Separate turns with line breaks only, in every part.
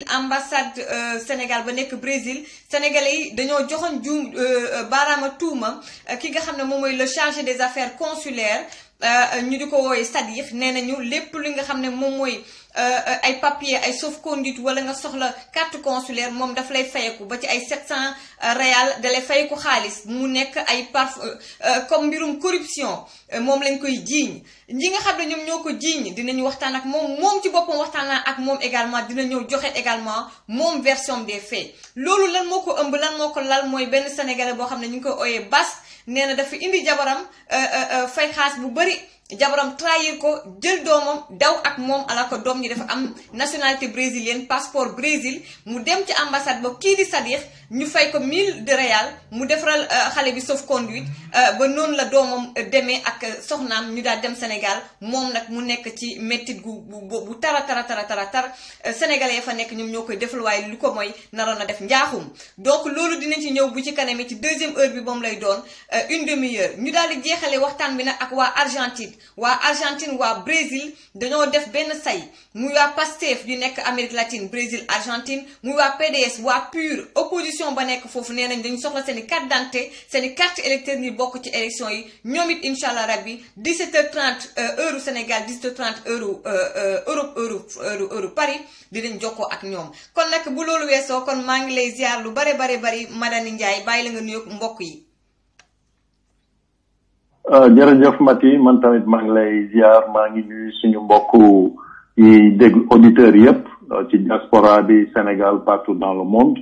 ambassade Sénégal ba nekk Brésil sénégalais yi dañoo joxoon baaraama tuuma ki nga xam ne moom mooy le chargé des affaires consulaires ñu di ko wooye Sadikh nee nañu lépp li nga xam ne moom mooy ay papier ay sauf-conduit wala nga soxla carte consulaire moom daf lay fayeku ba ci ay 700 réal da lay fayeku xaalis mu nekk ay comme mbirum corruption moom lañ koy jiiñ ñi nga xam ne ñoom ñoo ko jiiñ dinañu waxtaan ak moom ci boppam waxtaan naa ak moom également dina ñëw joxe également moom version des faits loolu lan moo ko ëmb lan moo ko lal mooy benn sénégalais boo xam ne ñu ngi koy ooyee Bas nee na dafa indi jabaram fay xaas bu bari jabaram trahir ko jël doomam daw ak moom alors que doom ñi dafa am nationalité brésilienne passeport Brésil mu dem ci ambassade ba kii di Sadikh ñu fay ko 1000 de réal mu defaral xale bi sauf-conduit ba noonu la doomam demee ak soxnaam ñu daal dem Sénégal moom nag mu nekk ci méttit bu tara sénégalais ya fa nekk ñoom ñoo koy defal waaye lu ko mooy naroon na def njaaxum donc loolu dinañ ci ñëw bu ci kanamee ci deuxième heure bi moom lay doon une demi-heure ñu daal di jeexale waxtaan bi nag ak waa Argentine waa Brésil dañoo def benn say muy waa Pastef di nekk Amérique latine Brésil Argentine muy waa PDS waa PUR opposition ba nekk foofu nee nañ dañu soxla seen i carte d'identité seen i carte électeur yi bokk ci élection yi ñoom it incha allah rabbi 17h30 heure Sénégal 17h30 heure Paris dinañ jokkoo ak ñoom kon nag bu loolu weesoo kon maa ngi lay ziar lu bari Madani Ndiaye bàyyi la nga nuyoog mbokk yi.
jërëjëf Mati man tamit maa ngi lay ziar maa ngi nuyu suñu mbokk yi déglu auditeurs yépp ci diaspora bi Sénégal partout dans le monde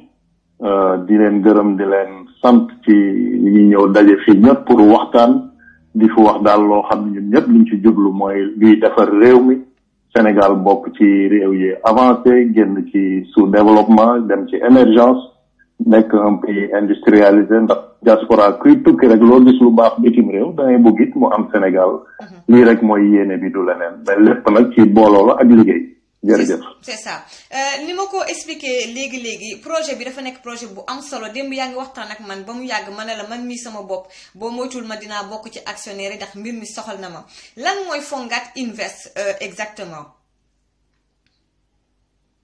di leen gërëm di leen sant ci li ñuy ñëw daje fii ñëpp pour waxtaan di fi wax daal loo xam ne ñun ñëpp liñ ci jublu mooy luy defar réew mi Sénégal bokk ci réew yi avancé génn ci sous-développement dem ci émergence nekk un pays industrialisé ndax diaspora kuy tukki rek loo gis lu baax bitim réew da ngay bëgg it mu am Sénégal lii rek mooy yéene bi du leneen mais lépp nag ci booloo la ak liggéey jërëjëf.
c'est ça ni ma ko expliqué léegi projet bi dafa nekk projet bu am solo démb yaa ngi waxtaan ak man ba mu yàgg ma ne la man mii sama bopp boo moytuwul ma dinaa bokk ci actionnaire yi ndax mbir mi soxal na ma lan mooy Fonguat Invest exactement.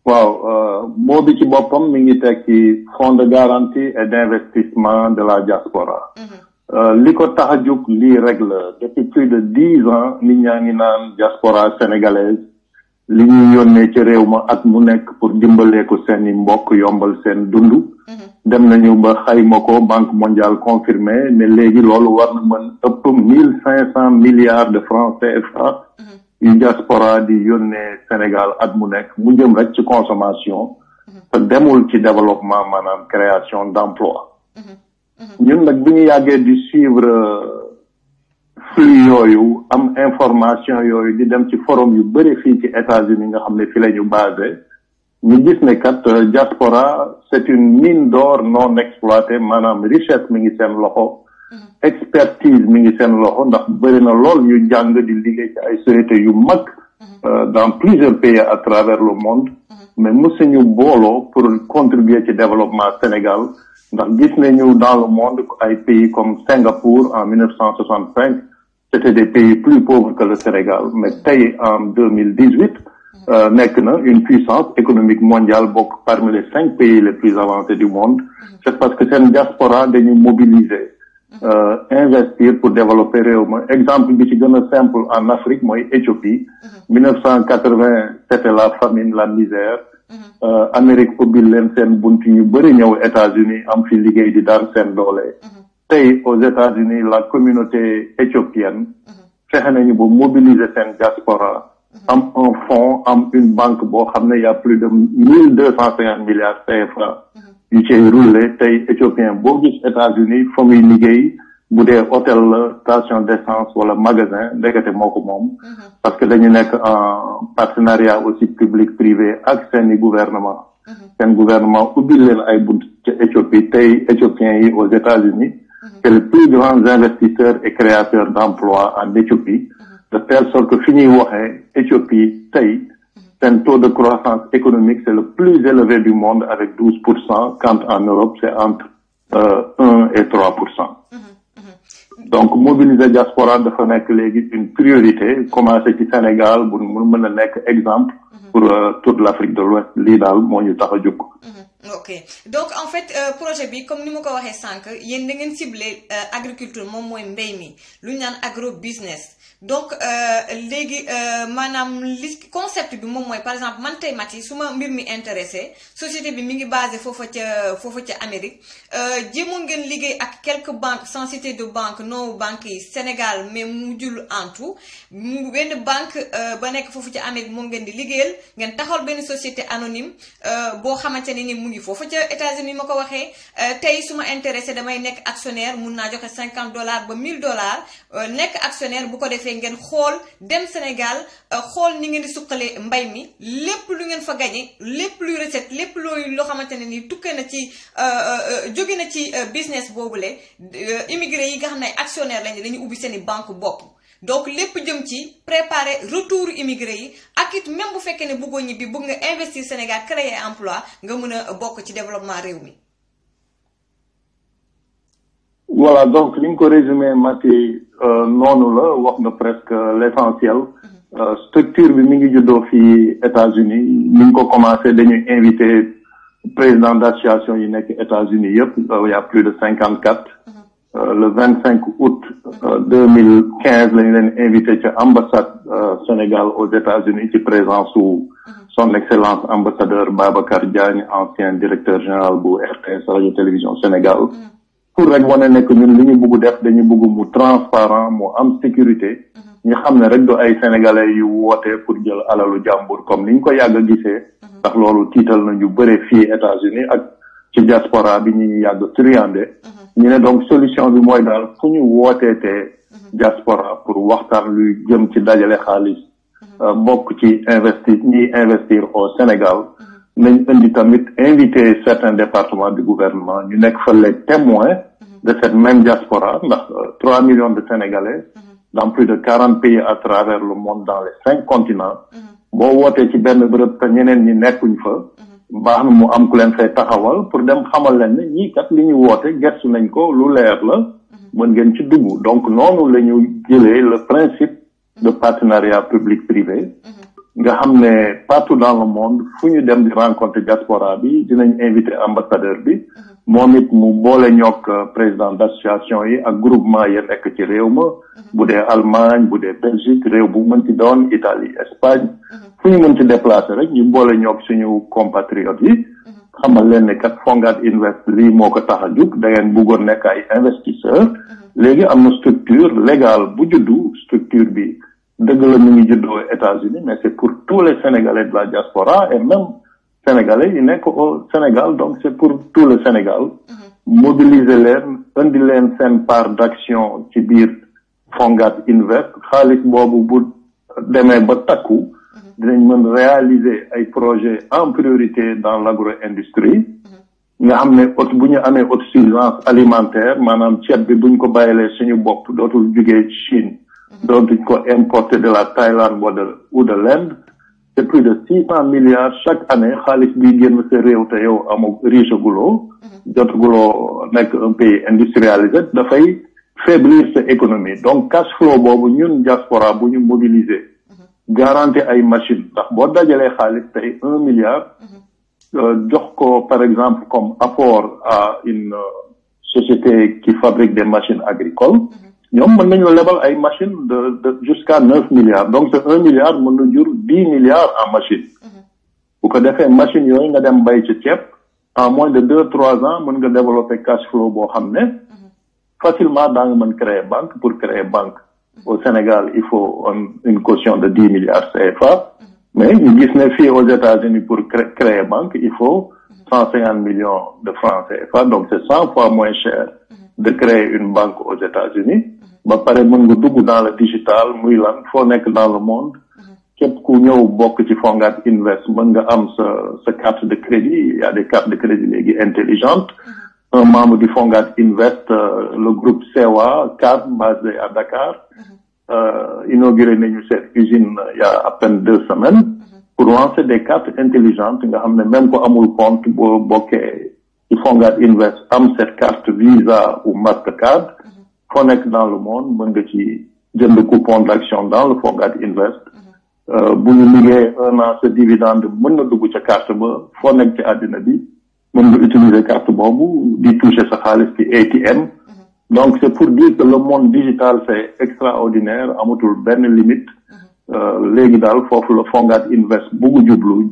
waaw moo bi ci boppam mi ngi tekki fonds de garantie et d'investissement de la diaspora li ko tax a jóg lii rek la depuis plus de 10 ans nit ñaa ngi naan diaspora sénégalaise li ñuy yónnee ci réew ma at mu nekk pour dimbalee ko seeni mbokk yombal seen dund dem nañu ba xayma ko Banque mondiale confirmé ne léegi loolu war na mën ëpp 1500 milliards de francs CFA yu diaspora di yónnee Sénégal at mu nekk mu jëm rek ci consommation te demul ci développement maanaam création d'emploi ñun nag bi ñu yàggee di suivre flux yooyu am information yooyu di dem ci forum yu bëri fii ci États-Unis nga xam ne fi la ñu basé ñu gis ne kat diaspora c'est une mine d'or non exploitée maanaam richesse mi ngi seen loxo expertise mi ngi seen loxo ndax bëri na lool ñu jàng di liggéey ci ay sociétés yu mag dans plusieurs pays à travers le monde mais mësuñu booloo pour contribuer ci développement Sénégal ndax gis nañu dans le monde ay pays comme Singapour en 1965 c'était des pays plus pauvres que le Sénégal mais tey en 2018 nekk na une puissance économique mondiale bokk parmi les 5 pays les plus avancés du monde c'est parce que seen diaspora dañu mobiliser investir pour développer réew ma exemple bi ci gën a simple en Afrique mooy Éthiopie 1980 c'était la famine la misère Amérique ubbil leen seen bunt ñu bëri ñëw États-Unis am fi liggéey di daan seen doole tey aux États-Unis la communauté éthiopienne fexe nañu ba mobiliser seen diaspora am un fonds am une banque boo xam ne y a plus de 1250 milliards CFA yu ciy roulé tey éthiopien boo gis États-Unis fa muy liggéey bu dee hôtel la station d'essence wala magasin ndekete moo ko moom parce que dañu nekk en partenariat aussi public privé ak seeni gouvernement seen gouvernement ubbil leen ay bunt ci Éthiopie tey éthiopiens yi aux États-Unis c'est le plus grand investisseur et créateur d'emplois en Éthiopie de telle sorte que fi ñuy waxee Éthiopie tey seen taux de croissance économique c'est le plus élevé du monde avec 12% quand en Europe c'est entre 1 et 3%. Donc mobiliser diaspora dafa nekk léegi une priorité commencé ci Sénégal bu mu mën a nekk exemple pour toute l'Afrique de l'Ouest lii daal moo ñu tax a jóg.
ok donc en fait projet bi comme ni ma ko waxee sànq yéen da ngeen ciblé agriculture moom mooy mbéy mi lu ñu naan agro business donc léegi maanaam li concept bi moom mooy par exemple man tey Maty su ma mbir mi intéressé société bi mi ngi basé foofa ca Amérique jéemoon ngeen liggéey ak quelques banques sans citer de banque non banques yi Sénégal mais mu jul antu benn banque ba nekk foofu ca Amérique moom ngeen di liggéeyal ngeen taxawal benn société anonyme boo xamante ne ni mu ngi foofu ca États-Unis ma ko waxee tey su ma intéressé damay nekk actionnaire mun naa joxe $50 ba $1000 nekk actionnaire bu ko defee ngeen xool dem Sénégal xool ni ngeen di suqalee mbay mi lépp lu ngeen fa gagné lépp luy recette lépp loo xamante ne ni tukkee na ci jóge na ci business boobule immigré yi nga xam ne actionnaire lañu dañuy ubbi seen i banque bopp donc lépp jëm ci préparer retour immigré yi ak it même bu fekkee ne bëggoo ñibbi bëgg nga investir Sénégal créer emploi nga mën a bokk ci développement réew mi.
voilà donc li nga ko résumé Maty noonu la wax nga presque l'essentiel. Structure bi mi ngi juddoo fii États-Unis ni ñu ko commencé dañuy invité président d'association yi nekk États-Unis yëpp il y a plus de 54. Le 25 août 2015 lañu leen invité ci ambassade Sénégal aux États-Unis ci présence su son excellence ambassadeur Babacar Diagne ancien directeur général bu RTS radio télévision Sénégal pour rek wane ne que ñun li ñu bëgg def dañu bëgg mu transparent mu am sécurité ñu xam ne rek do ay sénégalais yu woote pour jël alalu jàmbur comme ni ñu ko yàgg a gisee ndax loolu tiital na ñu bëre fii États-Unis ak ci diaspora bi ñu yàgg triandé ñu ne donc solution bi mooy daal fu ñu wooteetee diaspora pour waxtaan luy jëm ci dajale xaalis bokk ci investir au Sénégal nañ indi tamit inviter certains départements du gouvernement ñu nekk fa les témoins de cette même diaspora ndax 3 millions de Sénégalais dans plus de 40 pays à travers le monde dans les 5 continents boo wootee ci benn bërëb te ñeneen ñi nekkuñ fa baax na mu am ku leen fay taxawal pour dem xamal leen ne ñii kat li ñu woote gestu nañ ko lu leer la mën ngeen ci dugg donc noonu la ñu jëlee le principe de partenariat public privé nga xam ne partout dans le monde fu ñu dem di rencontrer diaspora bi dinañ invité ambassadeur bi moom it mu boole ñook président d'association yi ak groupement yi nekk ci réew ma bu dee Allemagne bu dee Belgique réew bu mën ci doon Italie Espagne fu ñu mën ci déplacer rek ñu boole ñook suñu compatriotes yi xamal leen ne kat Fonguat Invest lii moo ko tax a jug da ngeen bëggoon nekk ay investisseurs léegi am na structure légale bu juddu structure bi dëgg la mu ngi juddoo États-Unis mais c'est pour tous les Sénégalais de la diaspora et même Sénégalais yi nekk au Sénégal donc c'est pour tout le Sénégal mobiliser leen indi leen seen part d'action ci biir Fonguat Invest xaalis boobu bu demee ba takku dinañ mën réaliser ay projets en priorité dans l'agro-industrie nga xam ne bu ñu amee autosuffisance alimentaire maanaam ceeb bi buñ ko bàyyilee suñu bopp dootul jugee Chine dootuñ ko importer de la Thaïlande ou de l'Inde c'est plus de 600 milliards chaque année xaalis bi génn sa réew te yow amoo riche guloo jotaguloo nekk un pays industrialisé dafay faiblir sa économie donc cash flow boobu ñun diaspora bu ñu mobiliser garantir ay machines ndax boo dajalee xaalis tey 1 milliard jox ko par exemple comme apport à une société qui fabrique des machines agricoles ñoom mën nañu lebal ay machines de jusqu'à 9 milliards donc c'est 1 milliard mën na jur 10 milliards en machine bu ko defee machines yooyu nga dem bay ci ceeb en moins de 2-3 ans mën nga développer cash flow boo xam ne facilement daa nga mën créer banque pour créer banque au Sénégal il faut une caution de 10 milliards CFA mais ñu gis ne fii aux États-Unis pour créer banque il faut 150 millions de francs CFA donc c'est 100 fois moins cher de créer une banque aux États-Unis ba pare mën nga dugg dans le digital muy lan foo nekk dans le monde képp ku ñëw bokk ci Fonguat Invest mën nga am sa carte de crédit il y a des cartes de crédit léegi intelligentes un membre du Fonguat Invest le groupe CEWA CAD basé à Dakar inauguré nañu cette usine il y a à peine 2 semaines pour lancer des cartes intelligentes nga xam ne même ko amul compte boo bokkee ci Fonguat Invest am cette carte Visa ou Mastercard foo nekk dans le monde mën nga ci jënd coupon d'action dans le Fonguat Invest bu ñu liggéey 1 an sa dividende mën na dugg ca carte ba foo nekk ci àddina bi mën nga utiliser carte boobu di toucher sa xaalis ci ATM. Donc c'est pour dire que le monde digital c'est extraordinaire amatul benn limite. Léegi daal foofu la Fonguat Invest bugg jublu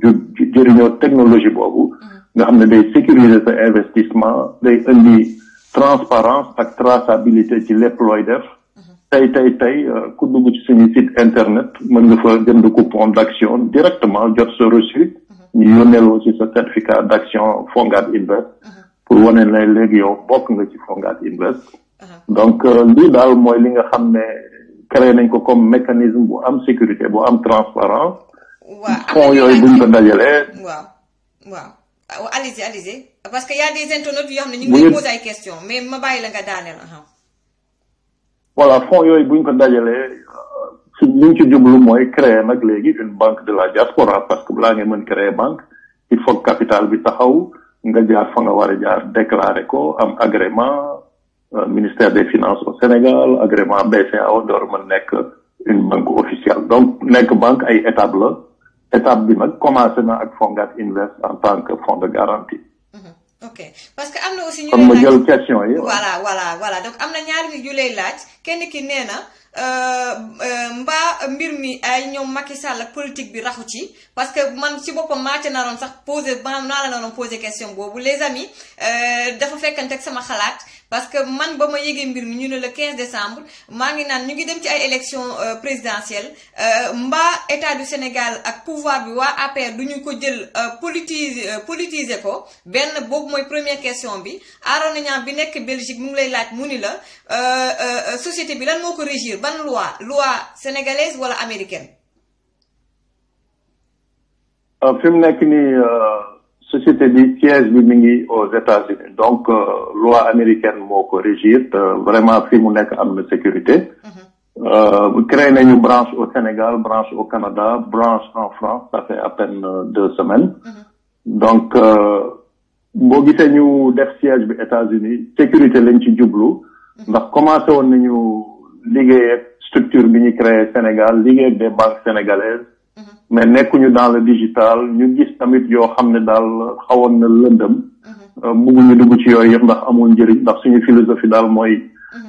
jëriñoo technologie boobu nga xam ne day sécuriser sa investissement day indi transparence ak traçabilité ci lépp looy def tey ku dugg ci suñu site internet mën nga fa jënd coupon d'action directement jot sa reçu ñu yónneeloo ci sa certificat d'action Fonguat Invest pour wane ne léegi yow bokk nga ci Fonguat Invest donc lii daal mooy li nga xam ne créé nañ ko comme mécanisme bu am sécurité bu am transparence fonds yooyu buñ ko dajalee
waaw allez-y parce que y a des internautes yoo xam ne ñu ngi lay poser ay questions mais ma bàyyi la nga daaneel
voilà fonds yooyu buñ ko dajalee si liñ ci jublu mooy créer nag léegi une banque de la diaspora parce que balaa ngay mën créer banque il faut que capital bi taxaw nga jaar fa nga war a jaar déclarer ko am agrément ministère des finances au Sénégal agrément BCEAO door mën nekk une banque officielle donc nekk banque ay étape la étape bi nag commencé na ak Fonguat Invest en tant que fonds de garantie.
ok parce que am na aussi ñu
lay laaj ma jël question yi.
voilà donc am na ñaari nit yu lay laaj kenn ki nee na mbaa mbir mi ay ñoom Macky Sall ak politique bi raxu ci parce que man ci boppam maa ci naroon sax naa la naroon poser question boobu les amis dafa fekkante ak sama xalaat parce que man ba ma yégee mbir mi ñu ne le 15 décembre maa ngi naan ñu ngi dem ci ay élections présidentielles mbaa état du Sénégal ak pouvoir bi waa APR du ñu ko jël politiser ko benn boobu mooy première question bi Arona Niang bi nekk Belgique mu ngi lay laaj mu ni la société bi lan moo ko régir ban loi sénégalaise wala américaine.
fi mu nekk nii société bi siège bi mi ngi aux États-Unis donc loi américaine moo ko régir vraiment fi mu nekk am na sécurité. Créé nañu branche au Sénégal branche au Canada branche en France ça fait à peine 2 semaines. Donc boo gisee ñu def siège bi États-Unis sécurité lañ ci jublu. ndax commencé woon nañu liggéey ak structure bi ñu créé Sénégal liggéey ak des banques sénégalaises mais nekkuñu dans le digital ñu gis tamit yoo xam ne daal xawoon na lëndëm bëgguñu dugg ci yooyu yëpp ndax amul njëriñ ndax suñu philosophie daal mooy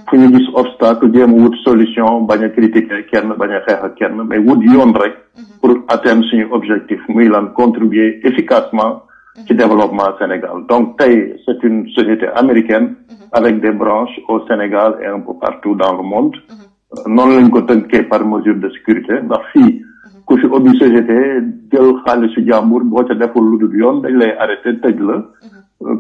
fu ñu gis obstacle jéem a wut solution bañ a critiquer kenn bañ a xeex ak kenn mais wut yoon rek pour atteindre suñu objectif muy lan contribuer efficacement ci développement Sénégal donc tey c'est une société américaine avec des branches au Sénégal et un peu partout dans le monde noonu lañ ko tënkee par mesure de sécurité ndax fii ku fi ubbi société jël xaalisu jàmbur boo ca deful lu dul yoon dañ lay arrêté tëj la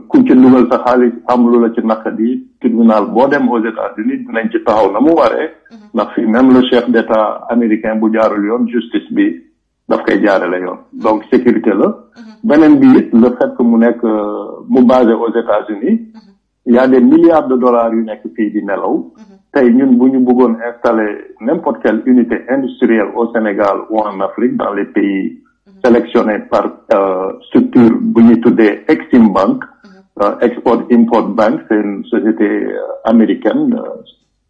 ku ci dugal sa xaalis am lu la ci naqadi tribunal boo dem aux États-Unis dinañ ci taxaw na mu waree ndax fii même le chef d'État américain bu jaarul yoon justice bi daf koy jaarale yoon donc sécurité la beneen bi it le fait que mu nekk mu basé aux États-Unis il y a des milliards de dollars yu nekk fii di nelaw tey ñun bu ñu bëggoon installer n'importe quelle unité industrielle au Sénégal ou en Afrique dans les pays sélectionnés par structure bu ñuy tuddee Exim Bank Export Import Bank c'est une société américaine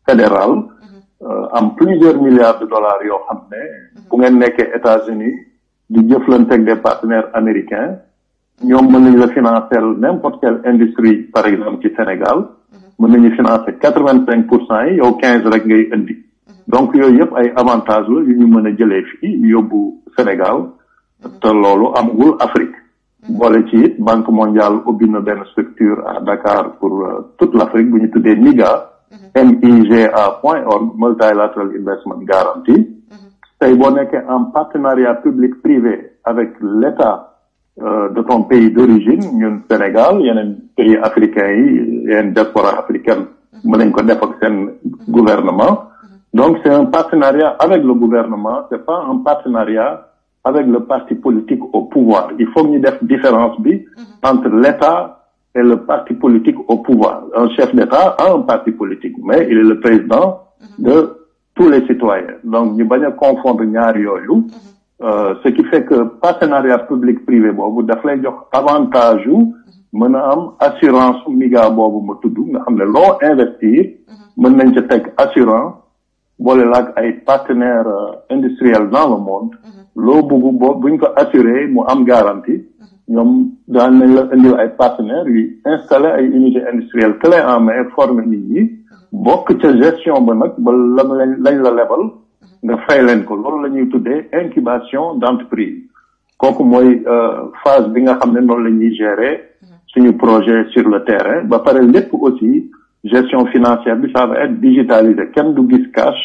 fédérale am plusieurs milliards de dollars yoo xam ne bu ngeen nekkee États-Unis di jëflante ak des partenaires américains ñoom mën nañu la financer n'importe quelle industrie par exemple ci Sénégal mën nañu financer 85% yi yow 15 rek ngay indi donc yooyu yëpp ay avantages la yu ñu mën a jëlee fii yóbbu Sénégal te loolu amagul Afrique boole ci it Banque mondiale ubbi na benn structure à Dakar pour toute l'Afrique bu ñu tuddee MIGA MIGA.org Multilateral Investment Guarantee tey boo nekkee en partenariat public privé avec l'État de ton pays d'origine ñun Sénégal yeneen pays africains yi yeneen diaspora africaine mën nañ ko def ak seen gouvernement donc c'est un partenariat avec le gouvernement c'est pas un partenariat avec le parti politique au pouvoir il faut ñu def différence bi entre l'État et le parti politique au pouvoir un chef d'État a un parti politique mais il est le président de tous les citoyens donc ñu bañ a confondre ñaar yooyu ce qui fait que partenariat public-privé boobu daf lay jox avantage yu mën a am assurance MIGA boobu ma tudd nga xam ne loo investir mën nañ ca teg assurance boole laak ay partenaires industriels dans le monde loo bëgg buñ ko assuré mu am garantie ñoom daan nañ la indil ay partenaires yu installé ay unités industrielles clé en main former nit ñi bokk ca gestion ba nag ba lañ la lebal nga fay leen ko loolu la ñuy tuddee incubation d'entreprise kooku mooy phase bi nga xam ne noonu la ñuy gérer suñu projet sur le terrain ba pare lépp aussi gestion financière bi ça va être digitalisé kenn du gis cash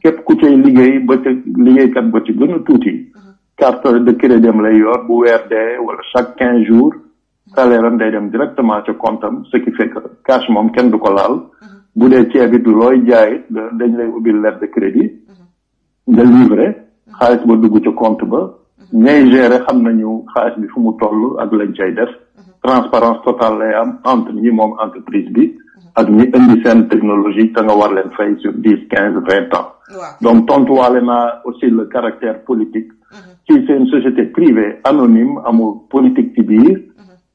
képp ku cay liggéey ba ca liggéeykat ba ci gën a tuuti carte de crédit am lay yor bu weer dee wala chaque 15 jours salaire am day dem directement ca compte am ce qui fait que cash moom kenn du ko laal bu dee ceeb it looy jaay dañ lay ubbil lettre de crédit nga livré xaalis ba dugg ca compte ba ñay gérer xam nañu xaalis bi fu mu toll ak lañ cay def transparence totale lay am entre ñi moom entreprise bi ak ñi indi seen technologie te nga war leen fay sur 10, 15, 20 ans. Donc tontuwaale naa aussi le caractère politique. ci c'est une société privée anonyme amul politique ci biir.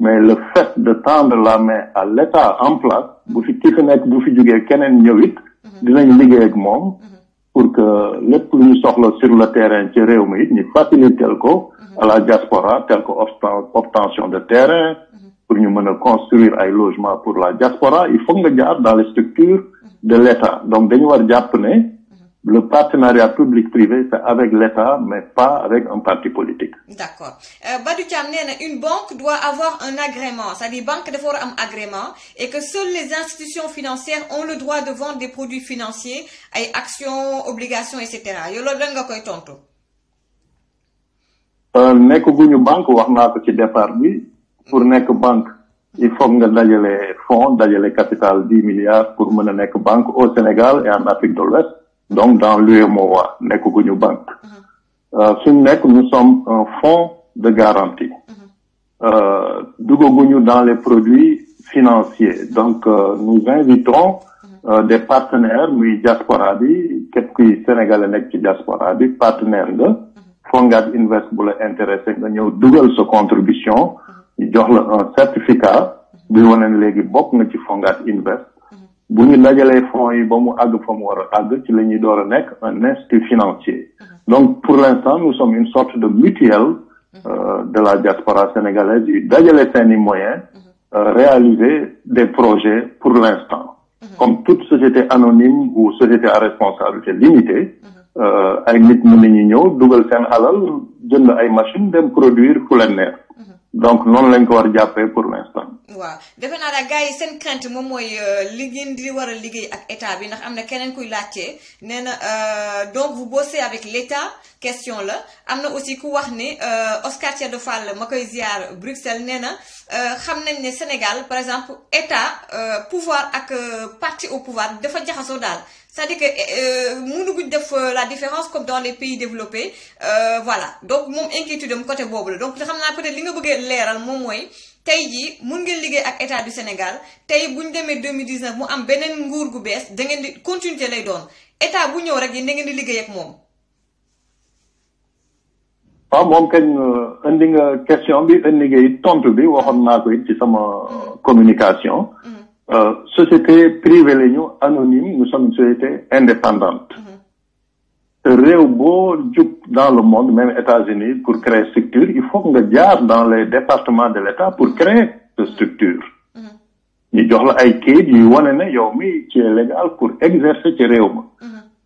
mais le fait de tendre la main à l'État en place bu fi ki fi nekk bu fi jógee keneen ñëwit dinañ liggéey ak moom pour que lépp lu ñu soxla sur le terrain ci réew mi it ñu faciliter ko à la diaspora tel que obtention de terrain pour ñu mën a construire ay logements pour la diaspora il faut nga jaar dans les structures de l'État donc dañu war jàpp ne le partenariat public-privé c'est avec l'État mais pas avec un parti politique.
D'accord. Badou Thiam nee na une banque doit avoir un agrément c'est-à-dire banque dafa war a am agrément et que seules les institutions financières ont le droit de vendre des produits financiers ay actions obligations et cetera yow loolu lan nga koy tontu.
nekk guñu banque wax naa ko ci départ bi pour nekk banque il faut nga dajale fonds dajale capital 10 milliards pour mën a nekk banque au Sénégal et en Afrique de l'Ouest donc dans l'UEMOA nekk guñu banque fi mu nekk nous sommes un fonds de garantie duggaguñu dans les produits financiers donc nous invitons des partenaires muy diaspora bi képp kuy sénégalais nekk ci diaspora bi partenaire nga Fonguat Invest bu la intéressé nga ñëw dugal sa contribution ñu jox la un certificat bi wane ne léegi bokk nga ci Fonguat Invest bu ñu dajalee fonds yi ba mu àgg fa mu war a àgg ci la ñuy door a nekk un institut financier donc pour l'instant nous sommes une sorte de mutuelle de la diaspora sénégalaise yu dajale seeni moyens réaliser des projets pour l'instant comme toute société anonyme ou société à responsabilité limitée ay nit mën nañu ñëw dugal seen alal jënd ay machine dem produire fu leen neex donc noonu lañ ko war jàppee pour l'instant.
waaw defe naa daal gars yi seen crainte moom mooy li ngeen di war a liggéey ak état bi ndax am na keneen kuy laajte nee na donc vous bossez avec l'état question la am na aussi ku wax ni Oscar Thiaw Fall ma koy ziar Bruxelles nee na xam nañ ne Sénégal par exemple état pouvoir ak parti au pouvoir dafa jaxasoo daal. C'est-à-dire que mënuguñ def la différence comme dans les pays développés voilà donc moom inquiétude am côté boobu la donc xam naa peut-être li nga bëggee leeral moom mooy tey jii mun ngeen liggéey ak état du Sénégal tey buñ demee 2019 mu am beneen nguur gu bees da ngeen di continuité lay doon état bu ñëw rek yéen da ngeen di liggéey ak moom.
waaw moom kañ indi nga question bi indi nga it tontu bi waxoon naa ko it ci sama communication. Société privée la ñu anonyme nous sommes une société indépendante réew boo jub dans le monde même États-Unis pour créer structure il faut nga jaar dans les départements de l'État pour créer cette structure ñu jox la ay kayit yu wane ne yow mi ci légal pour exercer ci réew ma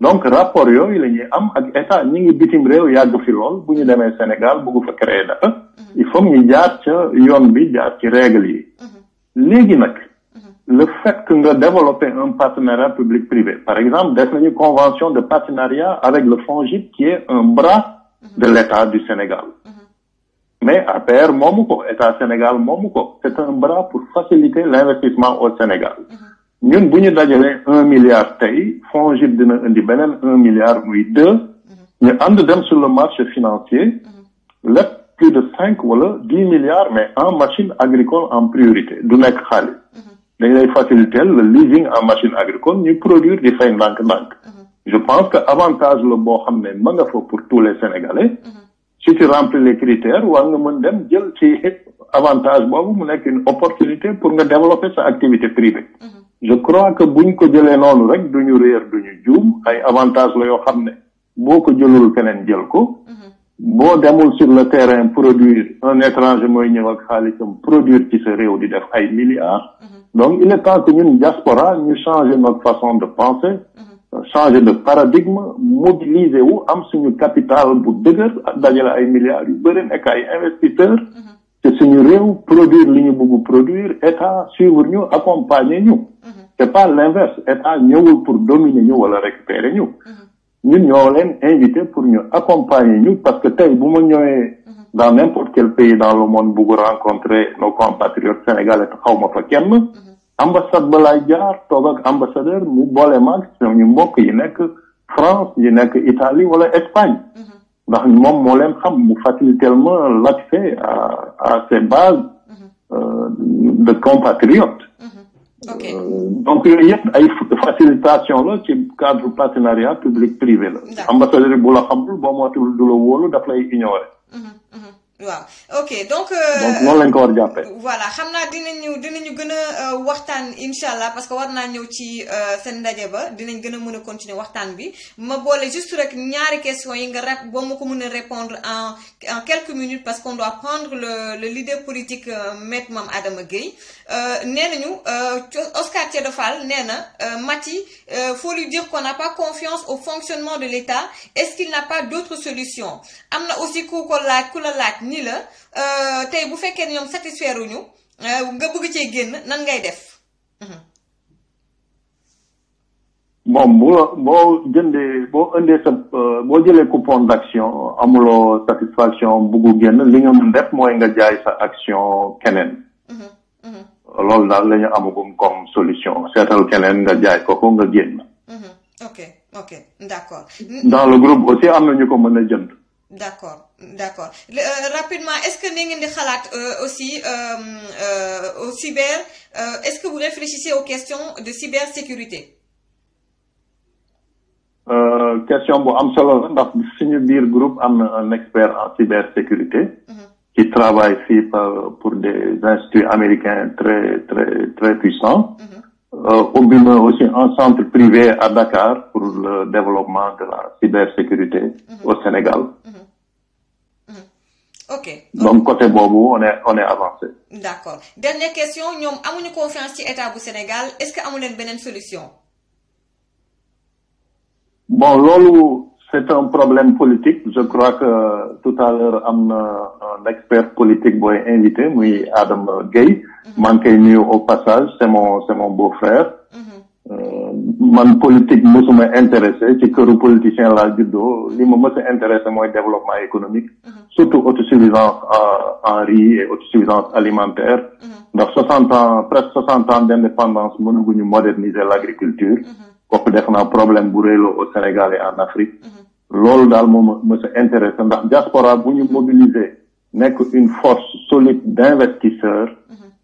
donc rapport yooyu la ñuy am ak état ñi ngi bitim réew yàgg fi lool bu ñu demee Sénégal bëgg fa créer dara il faut ñu jaar ca yoon bi jaar ci règle yi léegi nag le fait que nga développer un partenariat public-privé par exemple def nañu convention de partenariat avec le FONGIP qui est un bras de l'État du Sénégal mais APR moomu ko État Sénégal moomu ko c'est un bras pour faciliter l'investissement au Sénégal ñun bu ñu dajalee 1 milliard tey FONGIP dina indi beneen 1 milliard muy 2 ñu ànd dem sur le marché financier lépp plus de 5 wala 10 milliards mais en machine agricole en priorité du nekk xaalis dañ lay faciliter le leasing en machine agricole ñuy produire di fay ndànk-ndànk je pense que avantage la boo xam ne ma nga fa pour tous les Sénégalais si tu remplis les critères war nga mën dem jël ci avantage boobu mu nekk une opportunité pour nga développer sa activité privée je crois que buñ ko jëlee noonu rek duñu réer duñu juum ay avantage la yoo xam ne boo ko jëlul keneen jël ko boo demul sur le terrain produire un étranger mooy ñëw ak xaalisam produire ci sa réew di def ay milliards. Donc il est temps que ñun diaspora ñu changer notre façon de penser. Changer de paradigme mobiliser wu am suñu capital bu dëgër dajale ay milliards yu bëri nekk ay investisseurs. te suñu réew produire li ñu bëgg produire état suivre ñu accompagner ñu. c'est pas l'inverse état ñëwul pour dominer ñu wala récupérer ñu. ñun ñoo leen invité pour ñu accompagner ñu parce que tey bu ma ñëwee dans n'importe quel pays dans le monde bëgg rencontrer nos compatriotes sénégalais te xaw ma fa kenn. ambassade ba laay jaar toog ak ambassadeur mu boole maag ñu mbokk yi nekk France yi nekk Italie wala Espagne ndax moom moo leen xam mu faciliter ma l'accès à ces bases de compatriotes. Donc yooyu yëpp ay facilitation la ci cadre partenariat public privé la. ambassadeur bu la xamul boo mootul du la wóolu daf lay ignorer.
waaw ok donc
noonu lañ ko war jàppee.
voilà xam naa dinañu gën a waxtaan incha allah parce que war naa ñëw ci seen ndaje ba dinañ gën a mën a continuer waxtaan bi ma boole juste rek ñaari question yi nga rek boo ma ko mën a répondre en quelques minutes parce qu'on doit prendre le leader politique Maître Mame Adama Gueye nee nañu Oscar Thiédo Fall nee na Maty faut lui dire qu'on n'a pas confiance au fonctionnement de l'État est-ce qu'il n'a pas d'autre solution am na aussi ku la laaj ni la tey bu fekkee ne ñoom satisfaire uñu nga bëgg cee génn nan ngay def.
bon boo indee sa boo jëlee coupon d'action amuloo satisfaction buggu génn li nga mën def mooy nga jaay sa action keneen. loolu daal la ñu amagum comme solution seetal keneen nga jaay ko nga génn.
ok d'accord.
dans le groupe aussi am na ñu ko mën a jënd.
D'accord. Rapidement, est-ce que vous avez xalaat aussi au cyber, est-ce que vous réfléchissez aux questions de cybersécurité?
Question bu am solo ndax suñu biir groupe am na un expert en cybersécurité qui travaille fii pour des instituts américains très puissants. Ubbi na aussi un centre privé à Dakar pour le développement de la cybersécurité au Sénégal.
Ok.
Donc côté boobu on est avancé.
D'accord. Dernière question, ñoom amuñu confiance ci état bu Sénégal, est-ce que amu leen beneen solution?
Bon loolu c'est un problème politique. Je crois que tout à l'heure am na un expert politique booy invité muy Adama Gueye. man koy nuyu au passage c'est mon beau-frère. man politique mosuma intéressé ci këru politicien laa juddoo li ma mës a intéressé mooy développement économique. surtout autosuffisance en riz et autosuffisance alimentaire. ndax presque 60 ans d'indépendance mënuñu moderniser l'agriculture. kooku def naa problème bu rëy la au Sénégal et en Afrique. loolu daal moom mës a intéressé ndax diaspora bu ñu mobiliser nekk une force solide d'investisseurs.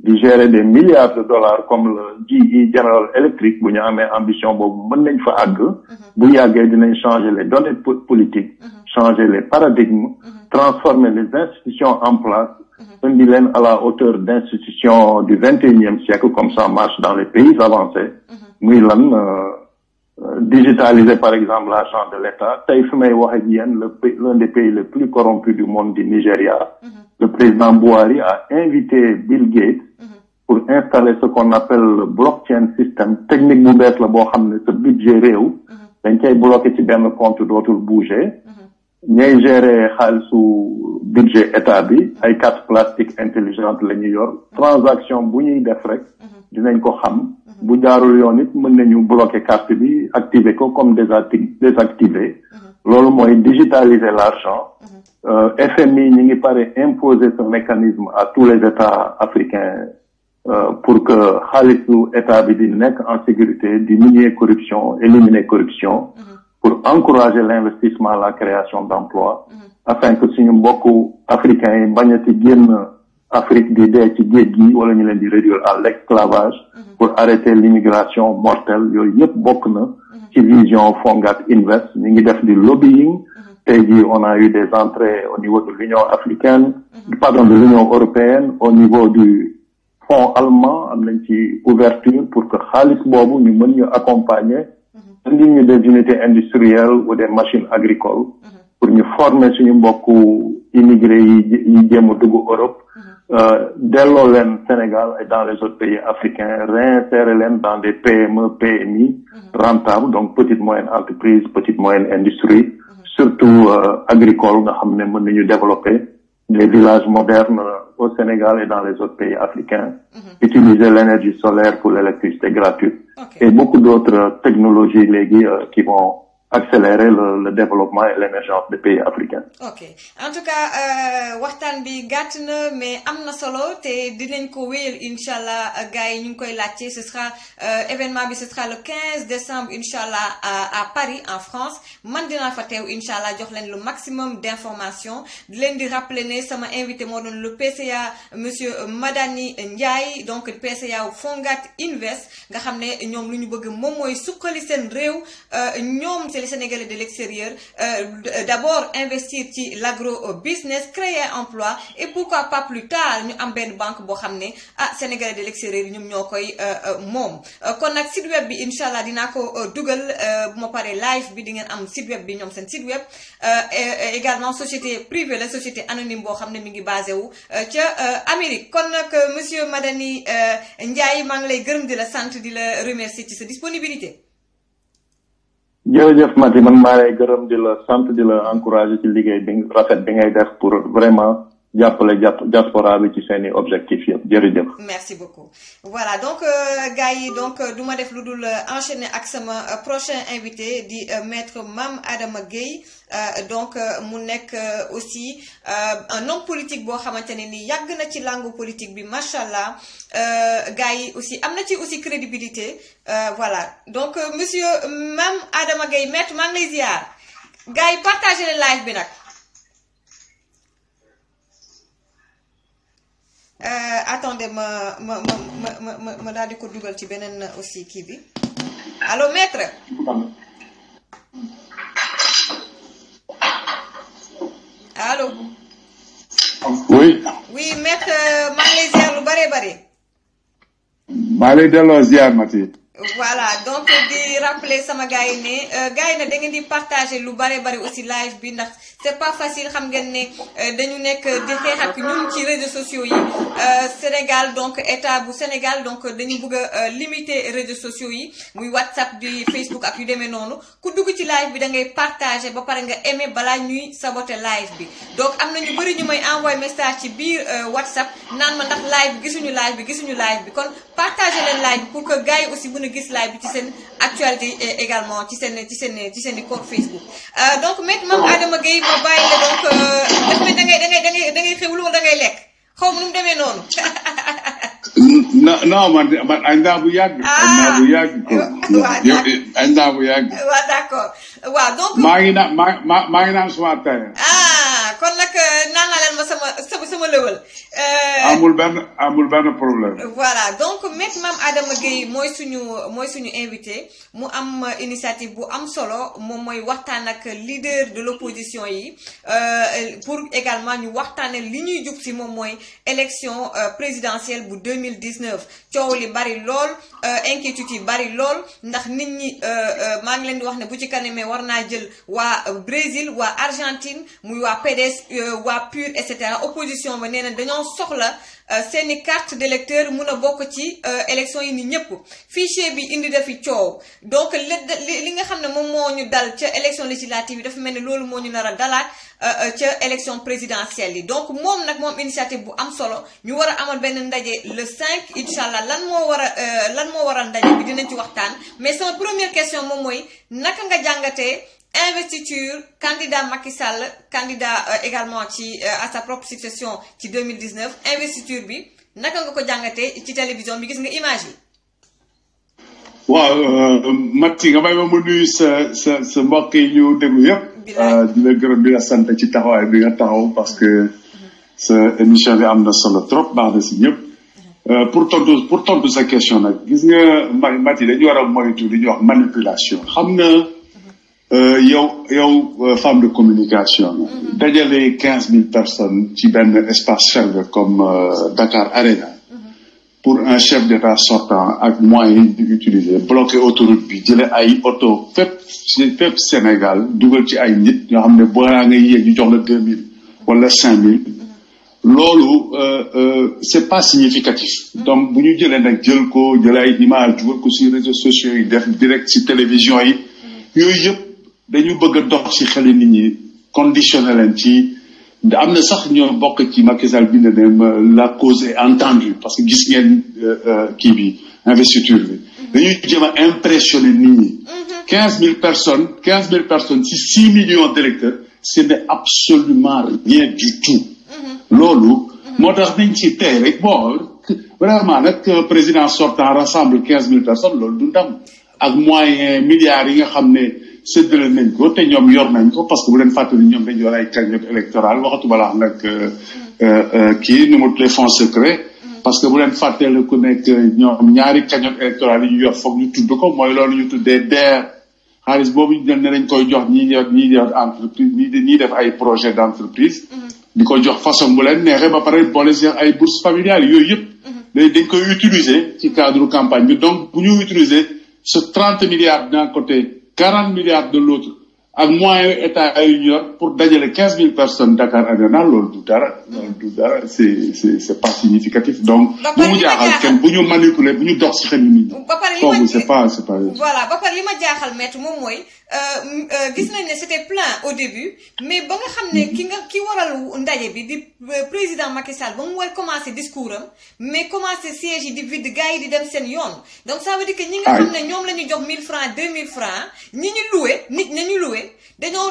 di gérer des milliards de dollars comme le GE General Electric bu ñu amee ambition boobu mën nañ fa àgg. bu yàggee dinañ changer les données politiques. changer les paradigmes. transformer les institutions en place. indi leen à la hauteur d'institutions du XXIe siècle comme ça marche dans les pays avancés. muy lan digitaliser par exemple l'argent de l'État tey fi may wax ak yéen l'un des pays les plus corrompus du monde du Nigeria. Le président Buhari a invité Bill Gates pour installer ce qu'on appelle le blockchain system technique bu bees la boo xam ne sa budget réew dañ koy bloqué ci benn compte dootul bouger ñay gérer xaalisu budget état bi ay carte plastique intelligente la ñuy yor transaction bu ñuy def rek dinañ ko xam bu jaarul yoon it mën nañu bloquer carte bi activer ko comme désactiver loolu mooy digitaliser l'argent. FMI ñi ngi pare imposer ce mécanisme à tous les États africains pour que xaalisu état bi di nekk en sécurité diminuer corruption éliminer corruption pour encourager l'investissement la création d'emplois afin que suñu mbokku africains yi bañati génn Afrique di dee ci géej gi wala ñu leen di réduire à l'esclavage pour arrêter l'immigration mortelle yooyu yëpp bokk na ci vision Fongat Invest ñi ngi def di lobbying. Tey jii on a eu des entrées au niveau de l'Union africaine, de l'Union européenne, au niveau du fonds allemand am nañ ci ouverture pour que xaalis boobu ñu mën ñu accompagner indi ñu des unités industrielles ou des machines agricoles pour ñu former suñu mbokku immigré yi jéem a dugg Europe delloo leen Sénégal et dans les autres pays africains réinsérer leen dans des PME PMI rentables, donc petites moyennes entreprises, petites moyennes industries, surtout agricoles nga xam ne mën nañu développer des villages modernes au Sénégal et dans les autres pays africains, utiliser l'énergie solaire pour l'électricité gratuite et beaucoup d'autres technologies léegi qui vont accélérer le développement et l'émergence des pays africains.
Ok. En tout cas, waxtaan bi gàtt na mais am na solo te dinañ ko wéyal inshallah gars yi ñu ngi koy laajte. Ce sera événement bi ce sera le 15 décembre inshallah à Paris en France. Man dinaa fa teew inshallah jox leen le maximum d'informations. Di leen di rappeler ne sama invité moo doon le PCA monsieur Madani Ndiaye, donc PCA Fongat Invest nga xam ne ñoom lu ñu bëgg moom mooy suqali seen réew ñoom les Sénégalais de l'extérieur d'abord investir ci l'agro-business, créer emploi et pourquoi pas plus tard ñu am benn banque boo xam ne Sénégalais de l'extérieur ñoom ñoo koy moom kon nag site web bi inshallah dinaa ko dugal bu ma paree live bi di ngeen am site web bi ñoom seen site web également société privée la société anonyme boo xam ne mi ngi basé wu ca Amérique. Kon nag monsieur Madani Ndiaye maa ngi lay gërëm di la sant di la remercier ci sa disponibilité.
jërëjëf Mati, man maa lay gërëm di la sant di la encourager ci liggéey bi rafet bi ngay def pour vraiment jàppale diaspora bi ci seeni objectifs yëpp jërëjëf.
Merci beaucoup. Voilà donc gars yi donc du ma def lu dul enchaîner ak sama prochain invité di maître Mame Adama Gueye donc mu nekk aussi un homme politique boo xamante ne ni yàgg na ci langue politique bi machallah gars yi aussi am na ci aussi crédibilité voilà donc monsieur Mame Adama Gueye maître maa ngi lay ziar gars yi partagé le live bi nag. Attendez ma daal di ko dugal ci beneen aussi kii bi allô maître. allô.
oui.
oui maître maa ngi lay ziar lu bare bare.
maa lay delloo ziar Mati.
voilà donc di rappeler sama gars yi ne da ngeen di partager lu bare bare aussi live bi ndax c'est pas facile xam ngeen ne dañu nekk di xeex ak ñun ci réseaux sociaux yi Sénégal donc état bu Sénégal donc dañu bëgg a limiter réseaux sociaux yi muy WhatsApp di Facebook ak yu demee noonu ku dugg ci live bi da ngay partager ba pare nga aimer balaa ñuy saboter live bi donc am na ñu bëri ñu may envoyer message ci biir WhatsApp naan ma ndax live bi gisuñu live bi kon partager leen live bi pour que gars yi aussi mën a gis live bi ci seen actualité également ci seen compte Facebook donc maître Mame Adama Gueye ma bàyyi la donc daf mel da ngay xewlu wala da ngay lekk xaw ma nu mu demee noonu.
non man añ naa bu yàgg. añ naa bu yàgg.
waaw d'accord waaw donc.
maa ngi naan suma ataaya.
kon nag naan naa leen ma sama lëwal.
amul benn problème.
voilà donc maître Mame Adama Gueye mooy suñu invité mu am initiative bu am solo moom mooy waxtaan ak leader de l'opposition yi pour également ñu waxtaane li ñuy jub si moom mooy élection présidentielle bu 2019 coow li bari lool inquiétude yi bari lool ndax nit ñi maa ngi leen di wax ne bu ci kanamee war naa jël waa Brésil waa Argentine muy waa PDS waa PUR et cetera opposition ba nee na dañoo soxla seeni carte d'électeur mun a bokk ci élection yi ni ñëpp fichier bi indi dafi coow donc li nga xam ne moom moo ñu dal ca élection législative yi dafa mel ni loolu moo ñu nar a dalaat ca élection présidentielle yi donc moom initiative bu am solo ñu war a amal benn ndaje le 5 inshallah lan moo war a ndaje bi dinañ ci waxtaan mais sama première question moom mooy naka nga jàngatee investiture candidat Macky Sall candidat également ci à sa propre succession ci 2019 investiture bi naka nga ko jàngatee ci télévision bi gis nga image yi.
waaw Mati nga may ma nuyu sa mbokk yi ñu déglu yëpp. di la gërëm di la sant ci taxawaay bi nga taxaw parce que sa émission bi am na solo trop baax na si ñëpp. pour tontu sa question nag gis nga Mati dañu war a moytu li ñuy wax manipulation xam nga. yow femme de communication dajale 15 000 personnes ci benn espace fermé comme Dakar Arena pour un chef d'État sortant ak moyens di utiliser bloqué autoroute bi jëlee ay auto fépp Sénégal dugal ci ay nit ñoo xam ne balaa ngay yéeg ñu jox la 2000 wala 5000 loolu c'est pas significatif. Donc bu ñu jëlee nag jël ay image dugal ko ci réseaux sociaux yi def direct ci télévision yi yooyu yëpp dañu bëgg a dox ci xeli nit ñi conditionné leen ci. am na sax ñoo bokk ci Macky Sall bi ne la cause est entendue parce que gis ngeen kii bi investiture bi dañuy jéem a impressionner nit ñi 15 000 personnes ci 6 millions d'électeurs ce n'est absolument rien du tout loolu moo tax nañ ci tey rek bon vraiment nag président sortant rassemble 15 000 personnes loolu du ndam ak moyen milliards yi nga xam ne séddale nañ ko te ñoom yor nañ ko parce que bu leen fàttali ñoom dañu yor ay cagnotte électorale waxatu balaa nag kii nu mu les fonds secrets parce que bu leen fàttali ku nekk ñoom ñaari cagnotte électorale yi ñu yor foog ñu tudd ko mooy loolu ñu tuddee DER xaalis boobu ñu jël ne dañ koy jox ñi yor entreprise ñi def ay projet d'entreprise di ko jox façon bu leen neexee ba pare boole si ay bourses familiales yooyu yëpp dañ koy utiliser ci cadre campagne bi donc bu ñu utiliser ce 30 milliards d'un côté 40 milliards de l'autre ak moyen état ay yor pour dajale 15 000 personnes Dakar Arena loolu du dara c'est pas significatif donc bu mu jaaxal kenn bu ñu manipuler bu ñu dox ci xel nit ñi foofu c'est pas
voilà ba pare li ma jaaxal maître moom mooy gis nañ ne c'était plein au début mais ba nga xam ne ki waral ndaje bi di président Macky Sall ba mu war commencer discours am mais commencer siège yi di vide gars yi di dem seen yoon donc ça veut dire que ñi nga xam ne ñoom la ñu jox 1000 francs 2000 francs ñi ñu loué nit ñi loué dañoo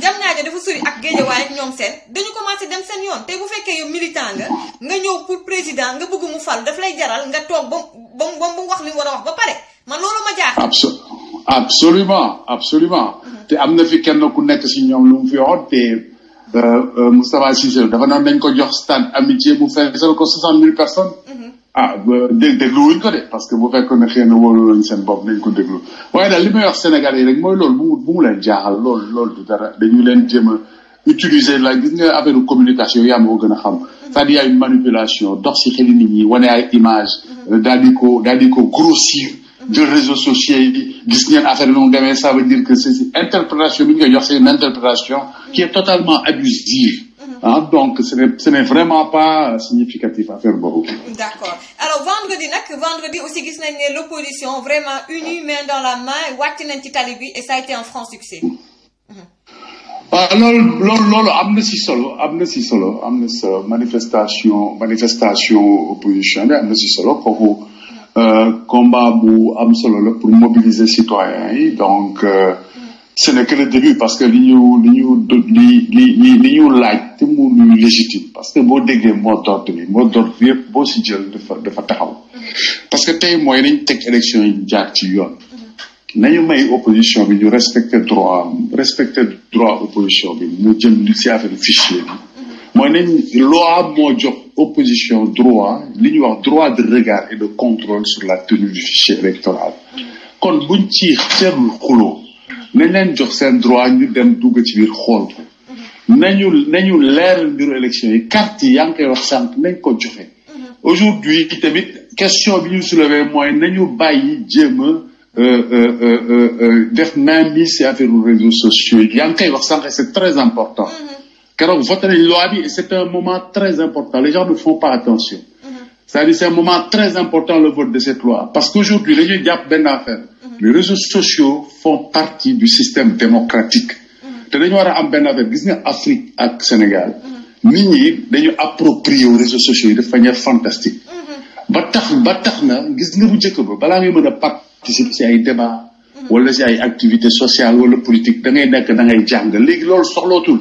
jam ñaajo dafa sori ak Guédiawaye ak ñoom seen dañu commencé dem seen yoon te bu fekkee yow militant nga ñëw pour président nga bëgg mu fal daf lay jaral nga toog ba mu wax li mu war a wax ba pare man loolu ma jaaxal.
absolument te am na fi kenn ku nekk si ñoom lu mu fi waxoon te Moustapha Cissé dafa noonu dañ ko jox stade amitié mu feesal ko 60 000 personnes. déglu wuñ ko de parce que bu fekkoon ne xëy na wóolu lañ seen bopp nañ ko déglu waaye daal li may wax Sénégal yi rek mooy loolu bu mu leen jaaxal loolu du dara dañu leen jéem a utiliser la gis nga affaire communication yaa ma ko gën a xam c'est-à-dire y a une manipulation dox si xeli nit ñi wane ay image daal di ko grossir de réseaux sociaux yi gis ngeen affaire bi mu demee ça veut dire que c'est interprétation bi ñu koy jox c'est une interprétation qui est totalement abusive donc ce n'est vraiment pas significatif à faire boobu.
D'accord alors vendredi aussi gis nañ ne l'opposition vraiment unie main dans la main wàcc nañ ci tali bi et ça a été un franc succès.
waaw loolu am na si solo manifestation opposition bi am na si solo kooku combat bu am solo la pour mobiliser citoyens yi donc ce n'est que le début parce que li ñu laaj te mu légitime parce que boo déggee mot d'ordre yëpp boo si jël dafa taxaw parce que tey mooy nañ teg élection yi jaar ci yoon nañu may opposition bi ñu respecter droit opposition bi mu jëm li si affaire fichier bi mooy nañ loi moo jox opposition droit li ñuy wax droit de regard et de contrôle sur la tenue du fichier électoral kon buñ ci seetlu xuloo nañ leen jox seen droit ñu dem dugg ci biir xool ko nañu leeral mbiru élection yi carte yi yaa ngi koy wax sànq nañ ko joxe aujourd'hui tamit question bi ñu soulever mooy nañu bàyyi jéem a def mainmise ci affaire réseaux sociaux yi yaa ngi koy wax sànq c'est très important keroog voté nañ loi bi et c'est un moment très important les gens ne font pas attention c'est-à-dire c'est un moment très important le vote de cette loi parce qu'aujourd'hui dañuy jàpp benn affaire les réseaux sociaux font partie du système démocratique te dañu war a am benn affaire gis nga Afrique ak Sénégal nit ñi dañu approprier aux réseaux sociaux yi de manière fantastique ba tax na gis nga bu njëkk ba balaa ngay mën a participer ci ay débat wala ci ay activités sociales wala politique da ngay jàng léegi loolu soxlootul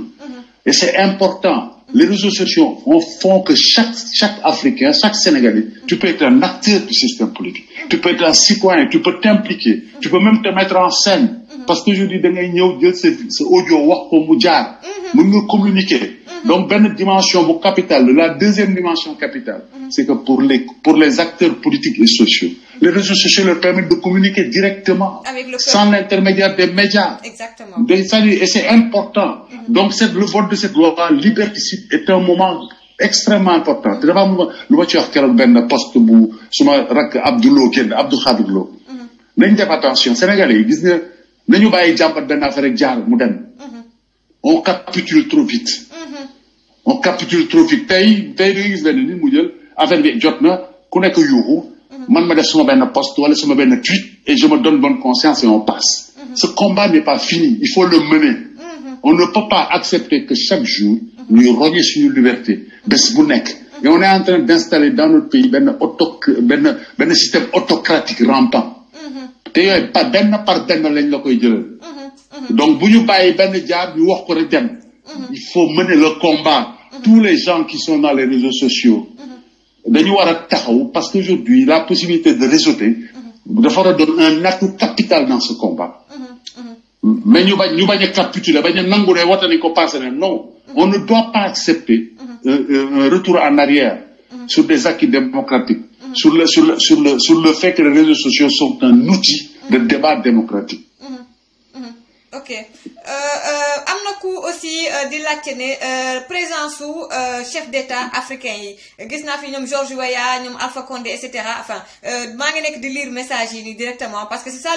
et c'est important les réseaux sociaux font que chaque Africain chaque Sénégalais tu peux être un acteur du système politique tu peux être un citoyen tu peux t'impliquer tu peux même te mettre en scène parce que je dis da ngay ñëw jël sa audio wax ko mu jaar mën nga communiquer donc benn dimension bu capitale la deuxième dimension capitale c'est que pour les acteurs politiques et sociaux les réseaux sociaux leur permettent de communiquer directement sans l'intermédiaire des médias.
Exactement.
Et c'est important. Donc le vote de cette loi liberticide est un moment extrêmement important te dafa am lu ma ci wax keroog benn poste bu suma rakk Abdou Khadir Lo nañ def attention Sénégalais yi gis nga nañu bàyyi jàmbat benn affaire rek jaar mu dem on capitule trop vite tey da nga gis benn nit mu jël affaire bi jot na ku nekk yuuxu man ma def suma benn poste wala suma benn tweet et je me donne bonne conscience et on passe ce combat n'est pas fini il faut le mener on ne peut pas accepter que chaque jour ñuy rogner suñu liberté bés bu nekk et on est en train d'installer dans notre pays benn système autocratique rampant te yooyu par benn lañ la koy jëlal donc bu ñu bàyyi benn jaar ñu wax ko rek dem il faut mener le combat tous les gens qui sont dans les réseaux sociaux dañu war a taxaw parce qu'aujourd'hui la possibilité de réseauter dafa war a doon un atout capital dans ce combat mais ñu bañ a capituler bañ a nangu ne wata nañ ko passé ne non on ne doit pas accepter un retour en arrière sur des acquis démocratiques sur le fait que les réseaux sociaux sont un outil de débat démocratique.
Ok am na ku aussi di laajte ne présence su chef d'État africain yi gis naa fi ñoom George Weah ñoom Alpha Condé et cetera enfin maa ngi nekk di lire message yi nii directement parce que c'est ça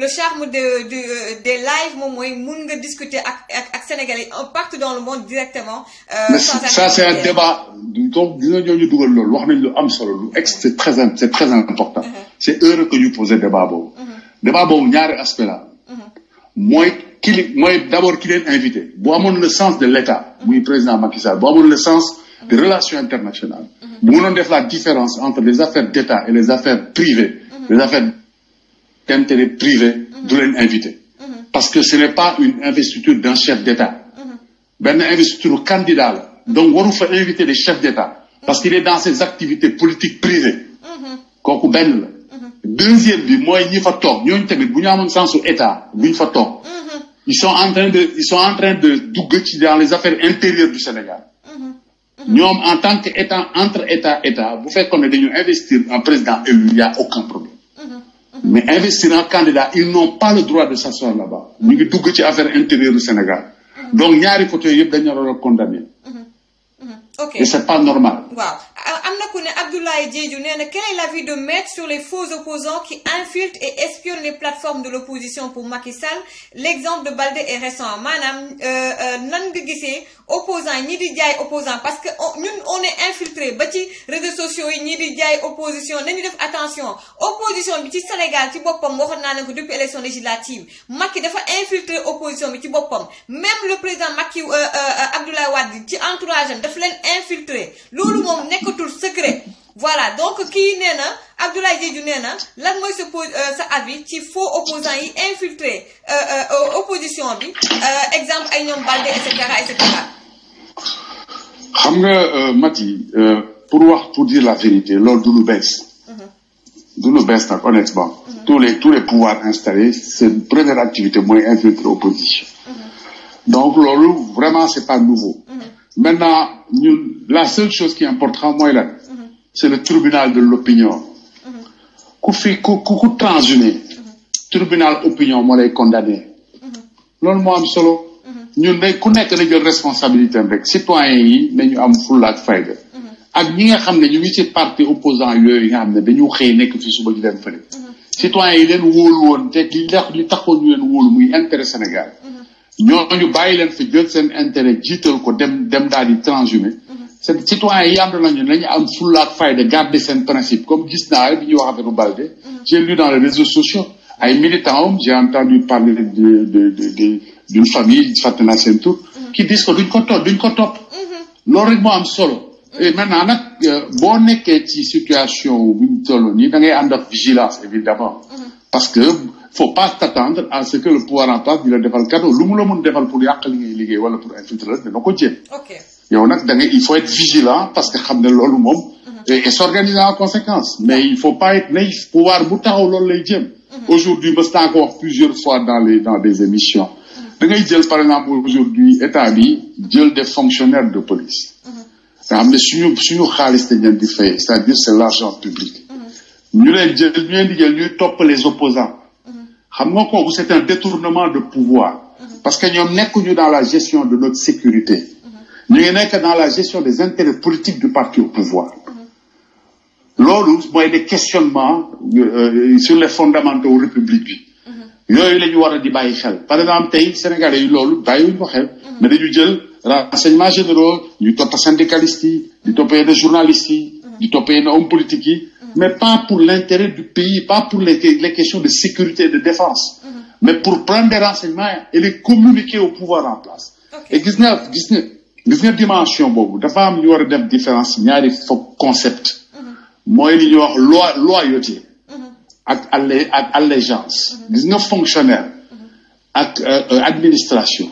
le charme des live moom mooy mun nga discuter ak Sénégalais partout dans le monde directement.
mais ça c'est un débat donc dina ñooñu dugal loolu wax nañ lu am solo lu c'est très important. C'est heureux que ñu poser débat boobu. débat boobu ñaari aspect la. mooy d'abord ki leen invité bu amoon le sens de l'État muy président Macky Sall bu amoon le sens des relations internationales bu mënoon def la différence entre les affaires d'État et les affaires privées les affaires d'intérêt privé du leen invité parce que ce n'est pas une investiture d'un chef d'État benn investiture candidat la donc waru fa inviter des chefs d'État parce qu'il est dans ses activités politiques privées kooku benn la deuxième bi mooy ñi fa toog ñooñu tamit bu ñu amoon sensu état bu ñu fa toog ils sont en train de dugg ci dans les affaires intérieures du Sénégal ñoom en tant que état entre état bu fekkoon ne dañu investir un président élu il y a aucun problème mais investir un candidat ils n'ont pas le droit de s'asseoir là-bas ñu ngi dugg ci affaire intérieure du Sénégal donc ñaari côté yëpp dañu war a condamner et c'est pas normal.
waaw am na ku ne Abdoulaye Diédhiou nee na quel est l'avis de maître sur les faux opposants qui infiltrent et espionnent les plateformes de l'opposition pour Macky Sall l'exemple de Baldé est récent maanaam nan nga gisee opposants ñi di jaay opposants parce que ñun on est infiltré ba ci réseaux sociaux yi ñi di jaay opposition nañu def attention opposition bi ci Sénégal ci boppam waxoon naa ne ko depuis élection législative Macky dafa infiltré opposition bi ci boppam même le président Macky Abdoulaye Wade ci entourage am dafa leen infiltré loolu moom nekkatul secret voilà donc kii nee na Abdoulaye Diédhiou nee na lan mooy sa avis ci faux opposants yi infiltré opposition bi exemple ay ñoom Baldé et cetera.
xam nga Mati pour dire la vérité loolu du lu bees nag honnêtement tous les pouvoirs installés c'est première activité mooy infiltrer opposition donc loolu vraiment c'est pas nouveau maintenant ñun la seule chose qui est importante mooy lan c'est le tribunal de l'opinion ku transhumé tribunal opinion moo lay condamné loolu moo am solo ñun day ku nekk na jël responsabilité am rek citoyens yi nañu am fulla ak fayda ak ñi nga xam ne ñu ngi ci parti opposant yooyu nga xam ne dañu xëy nekk fi suba di leen fële citoyens yi leen wóolu woon te li taxoon ñu leen wóolu muy intérêt Sénégal ñooñu bàyyi leen fi jël seen intérêt jiital ko dem daal di transhumé seen citoyens yi ànd nañu am fulla ak fayda garder seen principe comme gis naa bi ñuy wax affaire Baldé j'ai lu dans les réseaux sociaux ay militants j'ai entendu parler d'une famille fàtte naa seen tur qui disent que duñ ko topp loolu rek moo am solo et maintenant nag boo nekkee ci situation bu ñu toll nii da ngay ànd ak vigilance évidemment parce que faut pas t'attendre à ce que le pouvoir en place di la defal cadeau lu mu la mun defal pour yàq li ngay liggéey wala pour infiltrer la dina ko jéem yow nag il faut être vigilant parce que xam ne loolu moom et s'organiser en conséquence mais il faut pas être naïf pouvoir bu taxaw loolu lay jéem aujourd'hui mës naa ko wax plusieurs fois dans des émissions da ngay jël par exemple aujourd'hui état bi jël des fonctionnaires de police nga xam ne suñu xaalis dañ leen di fay c'est-à-dire c'est l'argent public ñu leen di jël ñuy topp les opposants xam nga kooku c'est un détournement de pouvoir parce que ñoom nekkuñu dans la gestion de notre sécurité ñu ngi nekk dans la gestion des intérêts politiques du parti au pouvoir loolu mooy des questionnements sur les fondamentaux république bi yooyu la ñu war a di bàyyi xel par exemple tey Sénégalais yi loolu bàyyiwuñu ko xel mais dañu jël renseignements généraux ñu topp syndicalistes yi di topp yenn journalistes yi di topp yenn hommes politiques yi mais pas pour l'intérêt du pays pas pour les questions de sécurité et de défense mais pour prendre des renseignements et les communiquer au pouvoir en place et gis nga dimension boobu dafa am ñu war a def différence ñaari concept mooy li ñuy wax loyauté ak allégeance gis nga fonctionnaire ak administration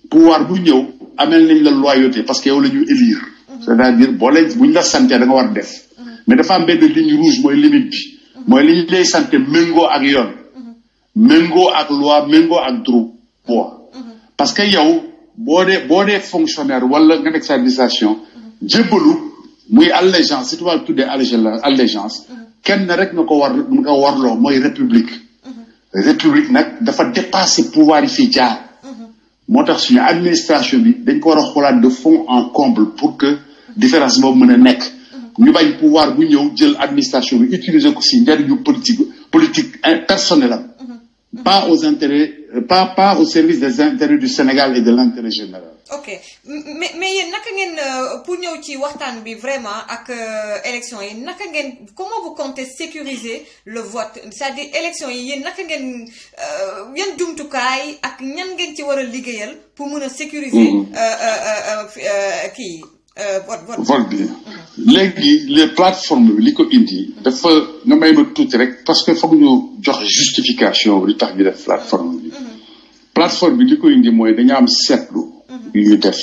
pouvoir bu ñëw amel nañ la loyauté parce que yow la ñu élire c'est-à-dire boo leen buñ la sante da nga war a def mais dafa am benn ligne rouge mooy limite bi mooy li ñu lay sante méngoo ak yoon méngoo ak loi méngoo ak droit parce que yow boo dee fonctionnaire wala nga nekk sa administration jébbalu muy allégeance si tubaab tuddee allégeance kenn rek nga warloo mooy république nag dafa dépasser pouvoir yi fi jaar moo tax suñu administration bi dañ ko war a xoolaat de fond en comble pour que différence boobu mën a nekk ñu bañ pouvoir bu ñëw jël administration bi utiliser ko si njariñu politique personnel am pas aux intérêts pas au service des intérêts du Sénégal et de l'intérêt général.
ok mais yéen naka ngeen pour ñëw ci waxtaan bi vraiment ak élection yi naka ngeen comment vous comptez sécuriser le vote c'est-à-dire élection yi yéen naka ngeen yan jumtukaay ak ñan ngeen ci war a liggéeyal pour mën a sécuriser kii
vote bi léegi les plateformes bi li ko indi dafa nga may ma tuuti rek parce que foog ñu joxe justification li tax ñu def plateforme bi li ko indi mooy dañu am seetlu yu ñu def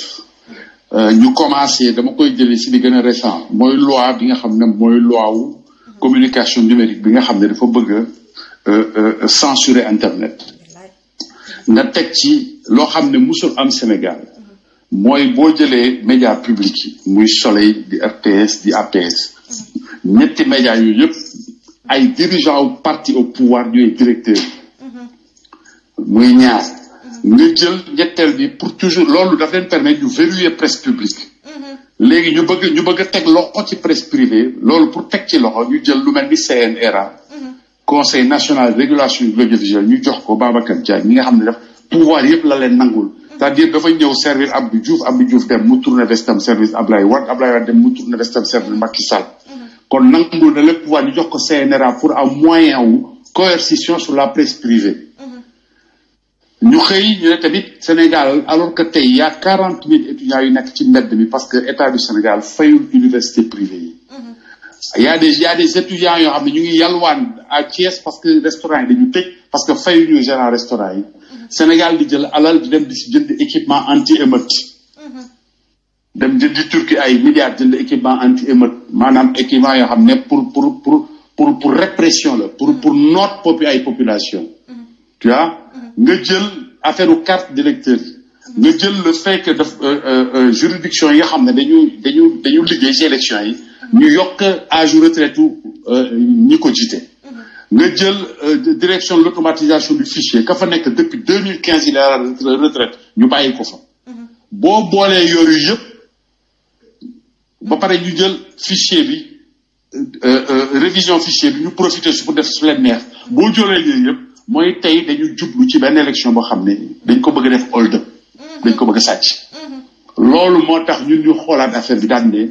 ñu commencé dama koy jëlee si li gën a récent mooy loi bi nga xam ne mooy loi wu communication numérique bi nga xam ne dafa bëgg a censurer internet nga teg ci loo xam ne musul am Sénégal mooy boo jëlee média public yi muy Soleil di RTS di APS ñetti média yu yëpp ay dirigeants au parti au pouvoir ñooy directeur muy ñaar nga jël ñetteel bi pour toujours loolu daf leen permettre ñu verrouiller presse publique léegi ñu bëgg a teg loxo ci presse privée loolu pour teg ci loxo ñu jël lu mel ni CNRA conseil national de régulation de l'audiovisuel ñu jox ko Babacar Diagne ñi nga xam ne daf pouvoir yëpp la leen nangul c'est-à-dire dafa ñëw servir Abdou Diouf dem mu tourner vestam service Ablaye Wade dem mu tourner vestam service Macky Sall kon nangul na le pouvoir ñu jox ko CNRA pour un moyen wu coercition sur la presse privée ñu xëy ñu ne tamit Sénégal alors que tey y a 40 000 étudiants yu nekk ci mbedd mi parce que état du Sénégal fayul université privée yi y a des étudiants yoo xam ne ñu ngi yalwaan à Thiès parce que restaurant yi dañu tëj parce que fayuñu gérant restaurant yi Sénégal di jël alal di dem di si jënd équipement anti-émeute dem jëndi Turquie ay milliards jënd équipement anti-émeute maanaam équipement yoo xam ne pour répression la pour noot ay population tu vois nga jël affaire u carte d'électeur yi nga jël le fait que daf juridiction yi nga xam ne dañu liggéey ci élection yi ñu yokk âge retraite ñi ko jiite nga jël direction de l'automatisation du fichier ka fa nekk depuis 2015 il a retraite ñu bàyyi ko fa boo boolee yooyu yëpp ba pare ñu jël fichier bi révision fichier bi ñu profiter su pour def su leen neex boo jëlee yooyu yëpp mooy tey dañu jublu ci benn élection boo xam ne dañ ko bëgg a def hold up dañ ko bëgg a sàcc loolu moo tax ñun ñu xoolaat affaire bi daan ne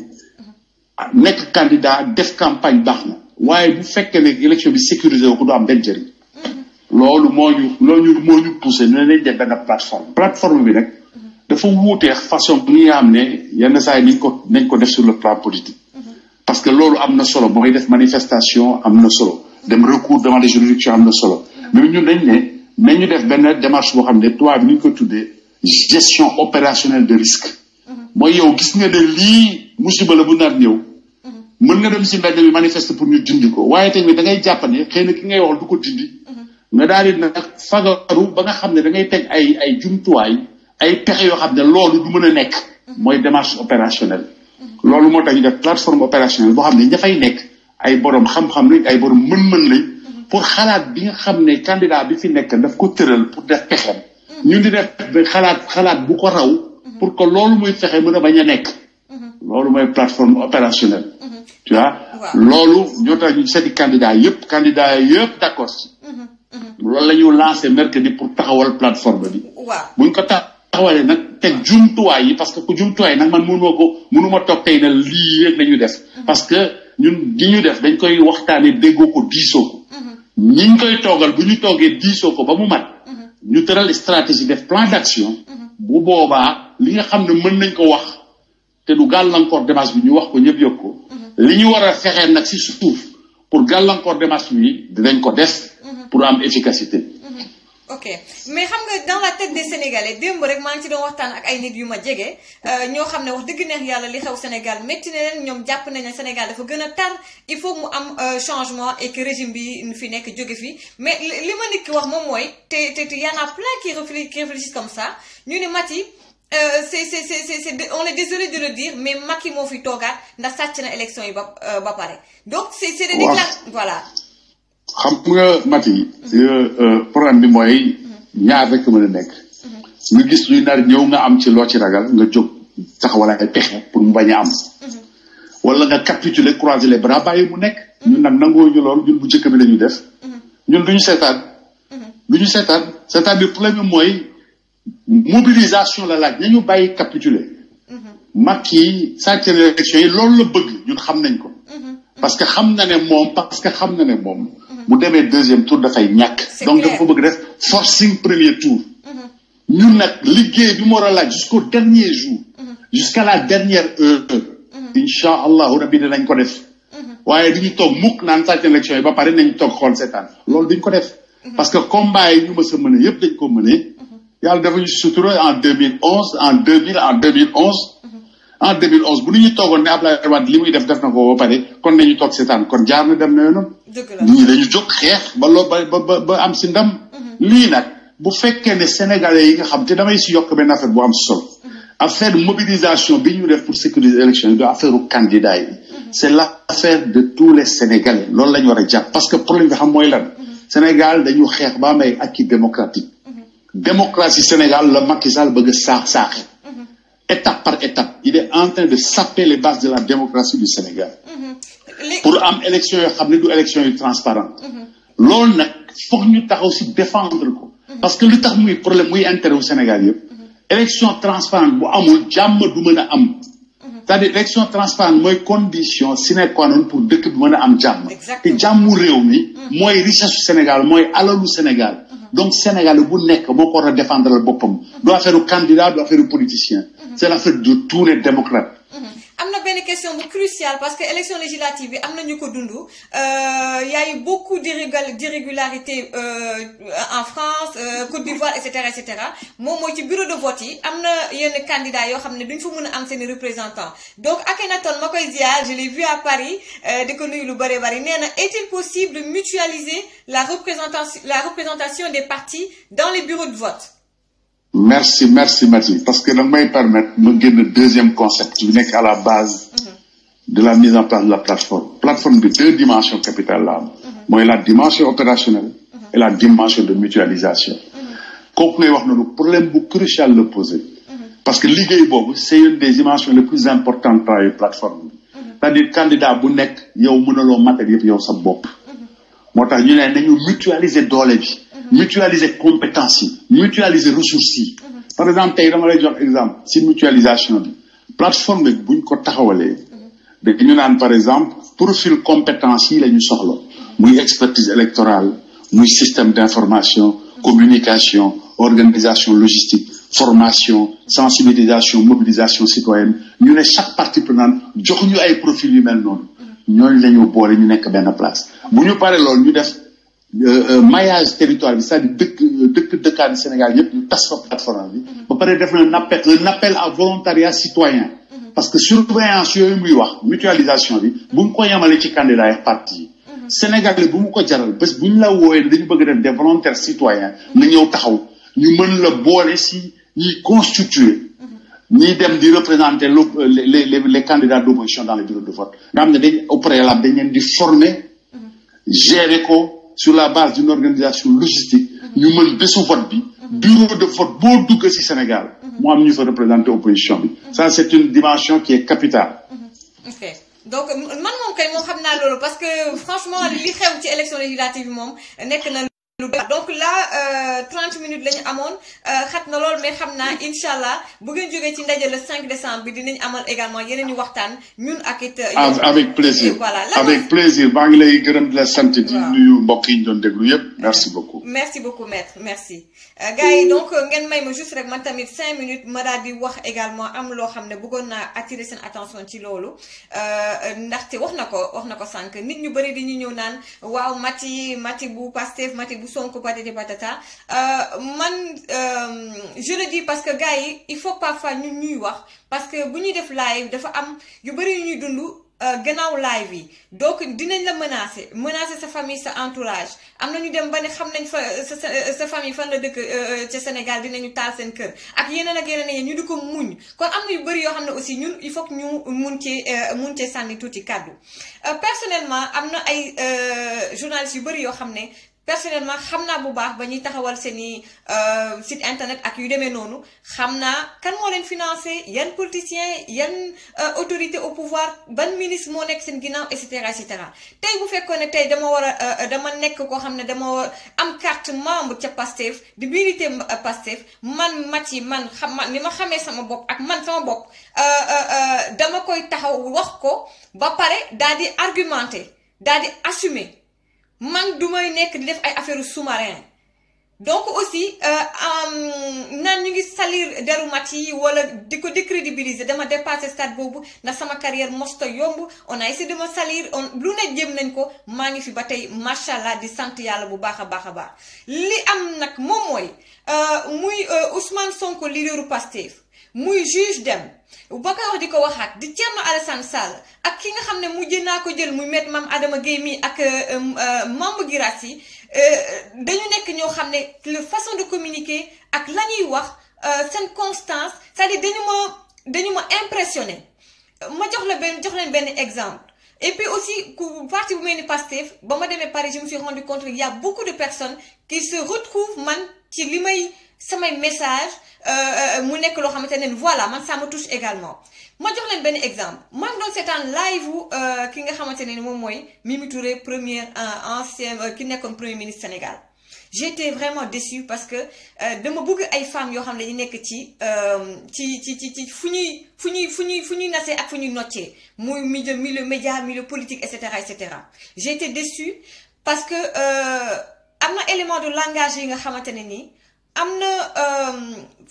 nekk candidat def campagne baax na waaye bu fekkee ne élection bi sécurisé wu ko du am benn njëriñ loolu moo ñu poussé ñu ne nañ def benn plateforme bi nag dafa wuutee façon bi nga xam ne yenn saa yi nañ ko def sur le plan politique parce que loolu am na solo mooy def manifestation am na solo dem recours devant les juridictions am na solo mais ñun dañ ne nañu def benn démarche boo xam ne tubaab bi ñu ko tuddee gestion opérationnelle de risque mooy yow gis nga ne lii musiba la bu nar ñëw mën nga dem si mbedd bi manifester pour ñu dindi ko waaye tamit da ngay jàpp ne xëy na ki ngay waxal du ko dindi nga daal di nag fagaru ba nga xam ne da ngay teg ay jumtuwaay ay pexe yoo xam ne loolu du mën a nekk mooy démarche opérationnelle loolu moo tax ñu def plateforme opérationnelle boo xam ne ña fay nekk ay borom xam-xam lañ ay borom mën-mën lañ pour xalaat bi nga xam ne candidat bi fi nekk daf ko tëral pour def pexem ñu di def xalaat bu ko raw pour que loolu muy fexe mën a bañ a nekk loolu mooy plateforme opérationnelle tu vois loolu ñoo tax ñu seeti candidat yëpp d'accord si loolu la ñu lancé mercredi pour taxawal plateforme bi buñ ko taxawalee nag teg jumtuwaay yi parce que ku jumtuwaay nag man mënuma toog tey na lii rek la ñu def parce que ñun di ñu def dañ koy waxtaanee déggoo ko diisoo ko ñi koy toogal bu ñu toogee diisoo ko ba mu mat ñu tëral stratégie def plan d'action bu boobaa li nga xam ne mën nañ ko wax te du gàllankoor démarche bi ñu wax ko ñëpp yëg ko li ñu war a fexee nag si suuf pour gàllankoor démarche bi dinañ ko def pour am efficacité.
ok mais xam nga dans la tête des Sénégalais démb rek maa ngi ci doon waxtaan ak ay nit yu ma jege ñoo xam ne wax dëgg neex yàlla li xew Sénégal métti na leen ñoom jàpp nañ ne Sénégal dafa gën a tar il faut mu am changement et que régime bi fi nekk jóge fi mais li ma nit ki wax moom mooy te y en a plein qui réfléchissent comme ça ñu ne Maty on est désolé de le dire mais Macky moo fi toogaat ndax sàcc na élection yi ba pare donc c'est des déclarations voilà.
xam nga Maty problème bi mooy ñaar rek mën a nekk nga gis luy nar ñëw nga am ci loo ci ragal nga jóg taxawal ay pexe pour mu bañ a am wala nga capituler croiser les bras bàyyi mu nekk ñun nag nangoo ñu lool ñun bu njëkk bi la ñu def ñun duñu seetaan c'est-à-dire problème bi mooy mobilisation la laaj nañu bàyyi capituler Macky sàcc na élection yi loolu la bëgg ñun xam nañ ko parce que xam na ne moom bu demee deuxième tour dafay ñàkk donc dafa bëgg def forcing premier tour ñun nag liggéey bi mu war a laaj jusqu'au dernier jour jusqu'à la dernière heure incha allahu rabbi dinañ ko def waaye duñu toog mukk naan sàcc élection yi ba pare nañ toog xool seetaan loolu duñ ko def parce que combat yi ñu mës a mëne yëpp dañ ko mëne yàlla dafa ñu sutura en 2011 bu ñu toogoon ne Abdoulaye Wade li muy def na ko ba pare kon nañu toog seetaan kon jaar na dem na yoonam ñii dañu jóg xeex ba am si ndam lii nag bu fekkee ne sénégalais yi nga xam te damay si yokk benn affaire bu am solo affaire mobilisation bi ñu def pour sécuriser élection yi du affaire u candidat yi c'est l'affaire de tous les sénégalais loolu la ñu war a jàpp parce que problème bi xam mooy lan Sénégal dañu xeex ba am ay acquis démocratique démocratie Sénégal la Macky Sall bëgg a saaxe étape par étape il est en train de saper les bases de la démocratie du Sénégal pour am élection yoo xam ne du élection yu transparente loolu nag foog ñu taxaw si défendre ko parce que lu tax muy problème muy intérêt au Sénégal yëpp élection transparente bu amul jàmm du mën a am c'est-à-dire élection transparente mooy condition sine qua non pour dëkk bi mën a am jàmm te jàmmu réew mi mooy richesse du Sénégal mooy alalu Sénégal donc Sénégal bu nekk moo ko war a défendre la boppam du affaire u candidat du affaire u politicien c'est l'affaire de tous les démocrates.
am na benn question bu cruciale parce que élection législative bi am na ñu ko dund y a eu beaucoup d'irrégularités en France Côte d'Ivoire et cetera moom mooy ci bureau de vote yi am na yenn candidats yoo xam ne duñ fa mën a am seen représentants donc Akhenaton ma koy ziar je l'ai vu à Paris di ko nuyu lu bari nee na est-il possible de mutualiser la représentation des partis dans les bureaux de vote.
Merci parce que nag may permettre ma génn deuxième concept bi nekk à la base de la mise en place de la plateforme bi 2 dimensions capitales la am mooy la dimension opérationnelle et la dimension de mutualisation kooku ngay wax noonu problème bu crucial la posé parce que liggéey boobu c'est une des dimensions les plus importantes par la plateforme bi c'est-à-dire candidat bu nekk yow mënaloo matal yëpp yow sa bopp moo tax ñu ne nañu mutualiser doole bi mutualiser compétences yi mutualiser ressources yi par exemple tey dama lay jox exemple si mutualisation bi plateforme bi buñ ko taxawalee dañu naan par exemple profil compétences yi la ñu soxla muy expertise électorale muy système d'information communication organisation logistique formation sensibilisation mobilisation citoyenne ñu ne chaque partie prenante jox ñu ay profils yu mel noonu ñooñu la ñu boole ñu nekk benn place bu ñu paree loolu ñu def maillage territoire bi c'est-à-dire dëkkaan Sénégal yëpp ñu tas fa plateforme bi ba pare def na un appel à volontariat citoyen parce que surveillance yooyu muy wax mutualisation bi bu ñu ko yemale ci candidat yi parti yi Sénégalais bu mu ko jaral bés bu ñu la wooyee dañu bëgg def des volontaires citoyens na ñëw taxaw ñu mën la boole si ñiy constituer ñiy dem di représenter les candidats d'opposition dans les bureaux de vote nga xam ne dañ au préalable dañ leen di former gérer ko sur la base d'une organisation logistique ñu mën bésu vote bi bureau de vote boo dugg ci Sénégal mu am ñu fa représenter opposition bi. Ça c'est une dimension qui est capitale.
Ok donc man moom kay moom xam naa loolu parce que franchement li xew ci élection législative bi moom nekk na. donc là 30 minutes la ñu amoon xat na lool mais xam naa incha allah bu ngeen jógee ci ndaje le 5 décembre bi dinañ amal également yeneen i waxtaan ñun ak it.
avec plaisir
voilà
avec plaisir maa ngi lay gërëm di la sant di nuyu mbokk yi ñu doon déglu yëpp merci beaucoup.
merci beaucoup maître merci. gars yi donc ngeen may ma juste rek man tamit 5 minutes ma daal di wax également am loo xam ne bëggoon naa attirer seen attention ci loolu ndaxte wax na ko sànq nit ñu bëri di ñu ñëw naan waaw Mati bu Pastef Mati bu Sonko patati patata man je le dis parce que gars yi il faut parfois ñuy wax parce que bu ñuy def live dafa am yu bëri yu ñuy dund gannaaw live yi donc dinañ la menacer sa famille sa entourage am na ñu dem ba ne xam nañ fa sa famille fan la dëkk ca Sénégal dinañu taal seen kër ak yeneen ñu di ko muñ kon am na yu bëri yoo xam ne aussi ñun il faut que ñu mun cee sànni tuuti kàddu personnellement am na ay journalistes yu bëri yoo xam ne personnellement xam naa bu baax ba ñuy taxawal seeni site internet ak yu demee noonu xam naa kan moo leen financé yan politicien yan autorité au pouvoir ban ministre moo nekk seen ginnaaw et cetera tey bu fekkoon ne tey dama nekk koo xam ne dama am carte membre ca Pastef di milité Pastef man Maty man ni ma xamee sama bopp ak man sama bopp dama koy taxaw wax ko ba pare daal di argumenté daal di assumer man du may nekk di def ay affaire sous-marin donc aussi naan ñu ngi salir deru Maty wala di ko décrédibiliser dama dépassé stade boobu ndax sama carrière mosta yomb on a essayé de me salir lu ne jëm nañ ko maa ngi fi ba tey macha allah di sant yàlla bu baax a baax li am nag moom mooy muy Ousmane Sonko leaderu Pastef muy juge Dème ba koy wax di ko waxaat di Thierno Alassane Sall ak ki nga xam ne mujj naa ko jël muy maître Mame Adama Guèye mi ak Mame Guirassy dañu nekk ñoo xam ne la façon de communiquer ak la ñuy wax seen constance c'est-à-dire dañu ma impressionné ma jox leen benn exemple et puis aussi parti bu mel ni Pastef ba ma demee Paris je me suis rendu compte qu'il y a beaucoup de personnes qui se retrouvent man ci li may samay message mu nekk loo xamante ne voilà man ça me touche également ma jox leen benn exemple maa ngi doon seetaan live ki nga xamante ne moom mooy Mimi Touré première ancienne ki nekkoon premier ministre Sénégal j'étais vraiment déçue parce que dama bëgg ay femmes yoo xam ne ñu nekk ci fu ñuy nasee ak fu ñuy noccee muy milieu média milieu politique et cetera j'ai été déçue parce que am na élément de langage yi nga xamante ne nii am na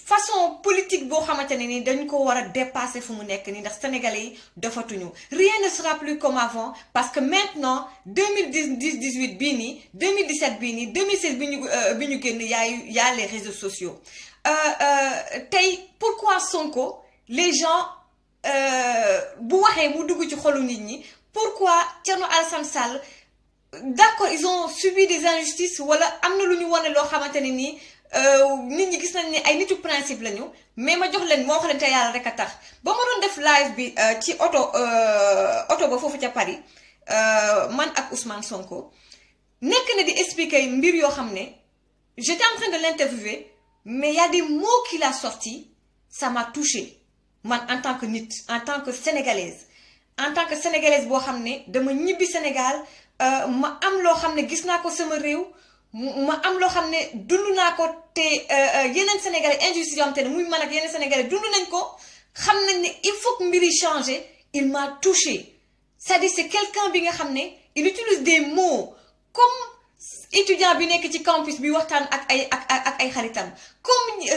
façon politique boo xamante ne ni dañ ko war a dépasser fu mu nekk nii ndax sénégalais yi dafatuñu rien ne sera plus comme avant parce que maintenant 2018 bii nii 2017 bii nii 2016 bi ñu génn y a les réseaux sociaux tey pourquoi Sonko les gens bu waxee mu dugg ci xolu nit ñi pourquoi Thierno Alassane Sall d'accord ils ont subi des injustices wala am na lu ñu wane loo xamante ne nii nit ñi gis nañ ne ay nitu principe lañu mais ma jox leen moo wax leen te yàlla rek a tax ba ma doon def live bi ci oto ba foofu ca Paris man ak Ousmane Sonko nekk na di expliquer mbir yoo xam ne j'étais en train de l'interviewer mais il y a des mots qu'il a sortis ça m'a touché man en tant que nit en tant que sénégalaise boo xam ne dama ñibbi Sénégal ma am loo xam ne gis naa ko sama réew ma am loo xam ne dund naa ko te yeneen sénégalais injustice yoo xam te ne muy man ak yeneen sénégalais dund nañ ko xam nañ ne il faut que mbir yi changer il m'a touché c'est-à-dire c'est quelqu'un bi nga xam ne il utilise des mots comme étudiant bi nekk ci campus bi waxtaan ak ay xaritam comme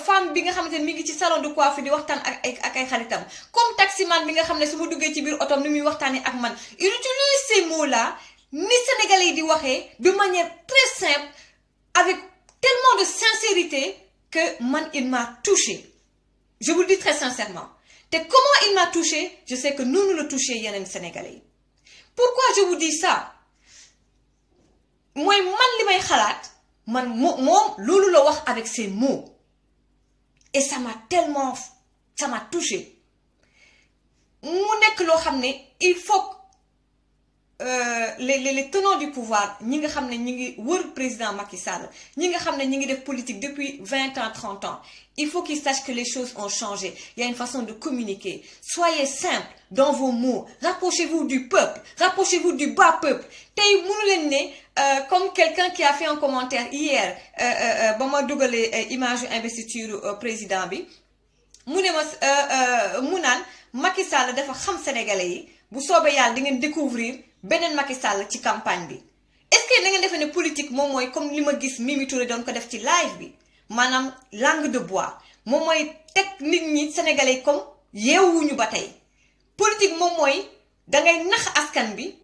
femme bi nga xamante ne mi ngi ci salon de coiffure di waxtaan ak ay xaritam comme taximan bi nga xam ne su ma duggee ci biir otom ni muy waxtaanee ak man il utilise ces mots là ni sénégalais yi di waxee de manière très simple avec tellement de sincérité que man il m'a touché je vous le dis très sincèrement te comment il m'a touché je sais que nous le touché yeneen sénégalais yi pourquoi je vous dis ça mooy man li may xalaat man moom loolu la wax avec ses mots et ça m'a touché mu nekk loo xam ne il faut les tenants du pouvoir ñi nga xam ne ñi ngi wër président Macky Sall ñi nga xam ne ñi ngi def politique depuis 20 ans 30 ans il faut qu'ils sachent que les choses ont changé. Il y a une façon de communiquer. Soyez simple dans vos mots. Rapprochez-vous du peuple. Rapprochez-vous du bas peuple. Tey mënu leen ne comme quelqu'un qui a fait un commentaire hier ba ma dugalee image investiture président bi mu ne ma mu naan Macky Sall dafa xam sénégalais yi bu soobee yàlla di ngeen découvrir beneen Macky Sall ci campagne bi. Est-ce que da ngeen defee ne politique moom mooy comme li ma gis Mimi Touré doon ko def ci live bi maanaam langue de bois moom mooy teg nit ñi sénégalais comme yeewuñu ba tey politique moom mooy dangay nax askan bi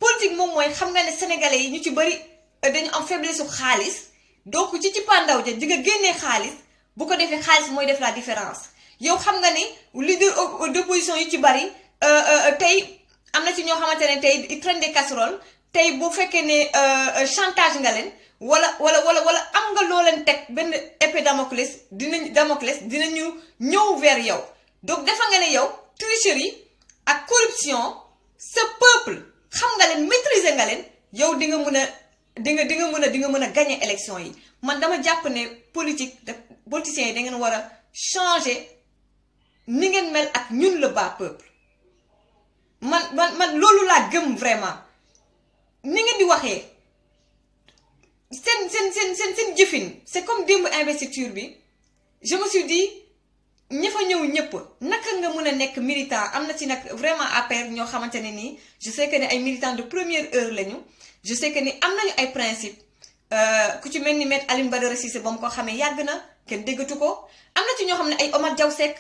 politique moom mooy xam nga ne sénégalais yi ñu ci bëri dañu am faiblesse su xaalis donc ci pandaw ja di nga génnee xaalis bu ko defee xaalis mooy def la différence yow xam nga ne leader d'opposition yu ci bëri tey am na ci ñoo xamante ne tey ils traînent des casseroles tey bu fekkee ne chantage nga leen wala am nga loo leen teg benn épée Damoclès dinañu ñëw vers yow donc defa nga ne yow tricherie ak corruption ce peuple xam nga leen maîtriser nga leen yow di nga mën a gagner élection yi man dama jàpp ne politiciens yi da ngeen war a changer ni ngeen mel ak ñun le bas peuple man loolu laa gëm vraiment ni ngeen di waxee seen jëfin c'est comme démb investiture bi je me suis dit ña fa ñëw ñëpp naka nga mën a nekk militant am na ci nag vraiment APR ñoo xamante ne nii je sais que ne ay militants de première heure lañu je sais que ni am nañu ay principe ku ci mel ni maître Alioune Badara Cissé ba mu ko xamee yàgg na kenn déggatu ko am na ci ñoo xam ne ay Omar Diaw Seck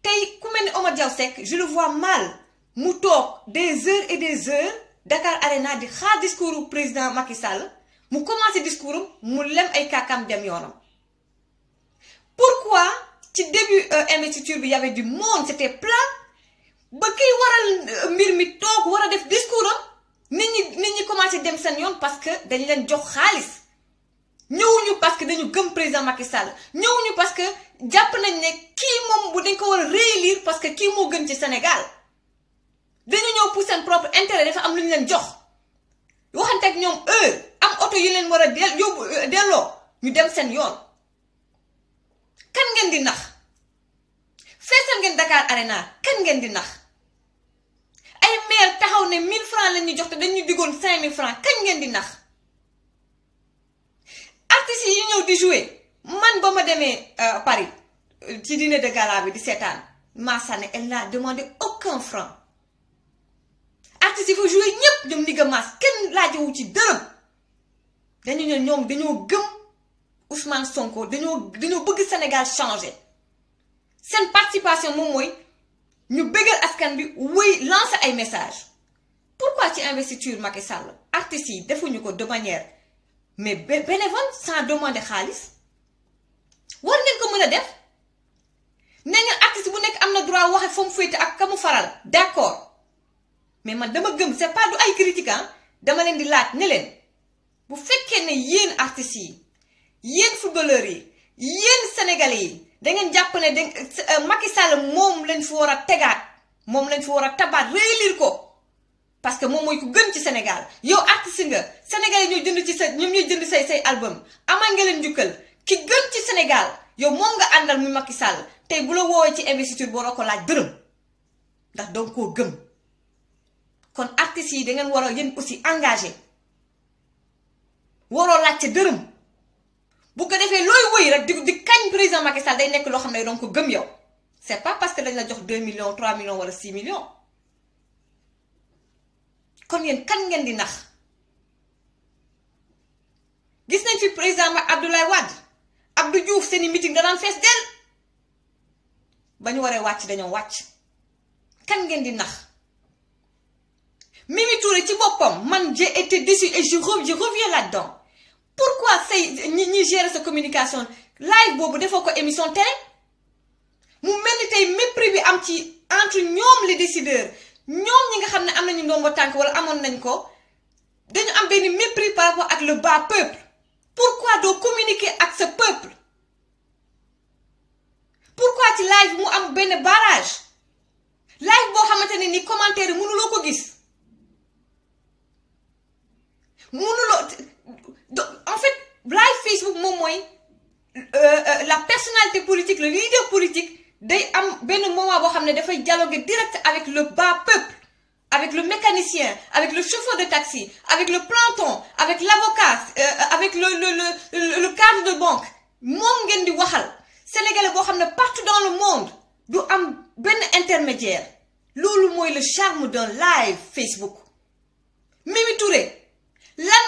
tey ku mel ni Omar Diaw Seck je le vois mal mu toog des heures et des heures Dakar Arena di xaar discours président Macky Sall mu commencé discours mu lem ay kàkkam dem yoonam pourquoi ci début investiture bi y avait du monde c'était plat ba kiy waral mbir mi toog war a def discours am nit ñi commencé dem seen yoon parce que dañ leen jox xaalis ñëwuñu parce que dañu gëm président Macky Sall ñëwuñu parce que jàpp nañ ne kii moom bu dañ ko war a réélire parce que kii moo gën ci Sénégal dañu ñëw pour seen propre intérêt dafa am lu ñu leen jox waxante ak ñoom am oto yu leen war a delloo ñu dem seen yoon kan ngeen di nax feesal ngeen Dakar Arena kan ngeen di nax ay maire taxaw ne 1000 francs lañ ñu jox te dañu diggoon 5000 francs kan ngeen di nax artistes yi ñëw di jouer man ba ma demee Paris ci dîner de gala bi di seetaan Massane elle n'a demandé aucun franc artistes yi fa jouer ñëpp ñoom ni nga maas kenn laajowu ci dërëm dañu ne ñoom dañoo gëm Ousmane Sonko dañoo bëgg Sénégal changer seen participation moom mooy ñu bëggal askan bi wuy lancer ay message pourquoi ci investiture Macky Sall artistes yi defuñu ko de manière mais bénévole sans demander xaalis war ngeen ko mën a def ne ngeen artiste bu nekk am na droit waxe fa mu féete ak ka mu faral d'accord mais man dama gëm c'est pas du ay critique dama leen di laaj ne leen bu fekkee ne yéen artistes yi yéen footballeurs yi yéen sénégalais yi da ngeen jàpp ne Macky Sall moom lañ fi war a tegaat moom lañ fi war a tabaat réélire ko parce que moom mooy ku gën ci Sénégal yow artiste nga sénégalais ñooy jënd ci ñoom ñooy jënd say album amal nga leen njukkal ki gën ci Sénégal yow moom nga àndal muy Macky Sall tey bu la woowee ci investiture boo ko laaj dërëm ndax doo koo gëm kon artistes yi da ngeen war a yéen aussi engagé waroo laajte dërëm bu ko defee looy wëy rek di kañ président Macky Sall day nekk loo xam ne danga ko gëm yow c'est pas parce que dañ la jox 2 millions 3 millions wala 6 millions kon yéen kan ngeen di nax gis nañ fi président Abdoulaye Wade Abdou Diouf seeni meeting danaan fees del ba ñu waree wàcc dañoo wàcc kan ngeen di nax Mimi Touré ci boppam man j'ai été déçue et je reviens là-dedans pourquoi say ñi gérer sa communication live boobu defoo ko émission télé mu mel ni tey mépris bi am ci entre ñoom les décideurs ñoom ñi nga xam ne am nañu ndombo tànk wala amoon nañ ko dañu am benn mépris par rapport ak le bas peuple pourquoi doo communiquer ak ce peuple pourquoi ci live mu am benn barrage live boo xamante ne ni commentaire yi mënuloo ko gis en fait live Facebook moom mooy la personnalité politique le leader politique day am benn moment boo xam ne dafay dialoguer direct avec le bas peuple, avec le mécanicien, avec le chauffeur de taxi, avec le planton, avec l'avocat, avec le cadre de banque. moom ngeen di waxal sénégalais boo xam ne partout dans le monde du am benn intermédiaire. loolu mooy le charme d'un live Facebook. Mimi Touré lan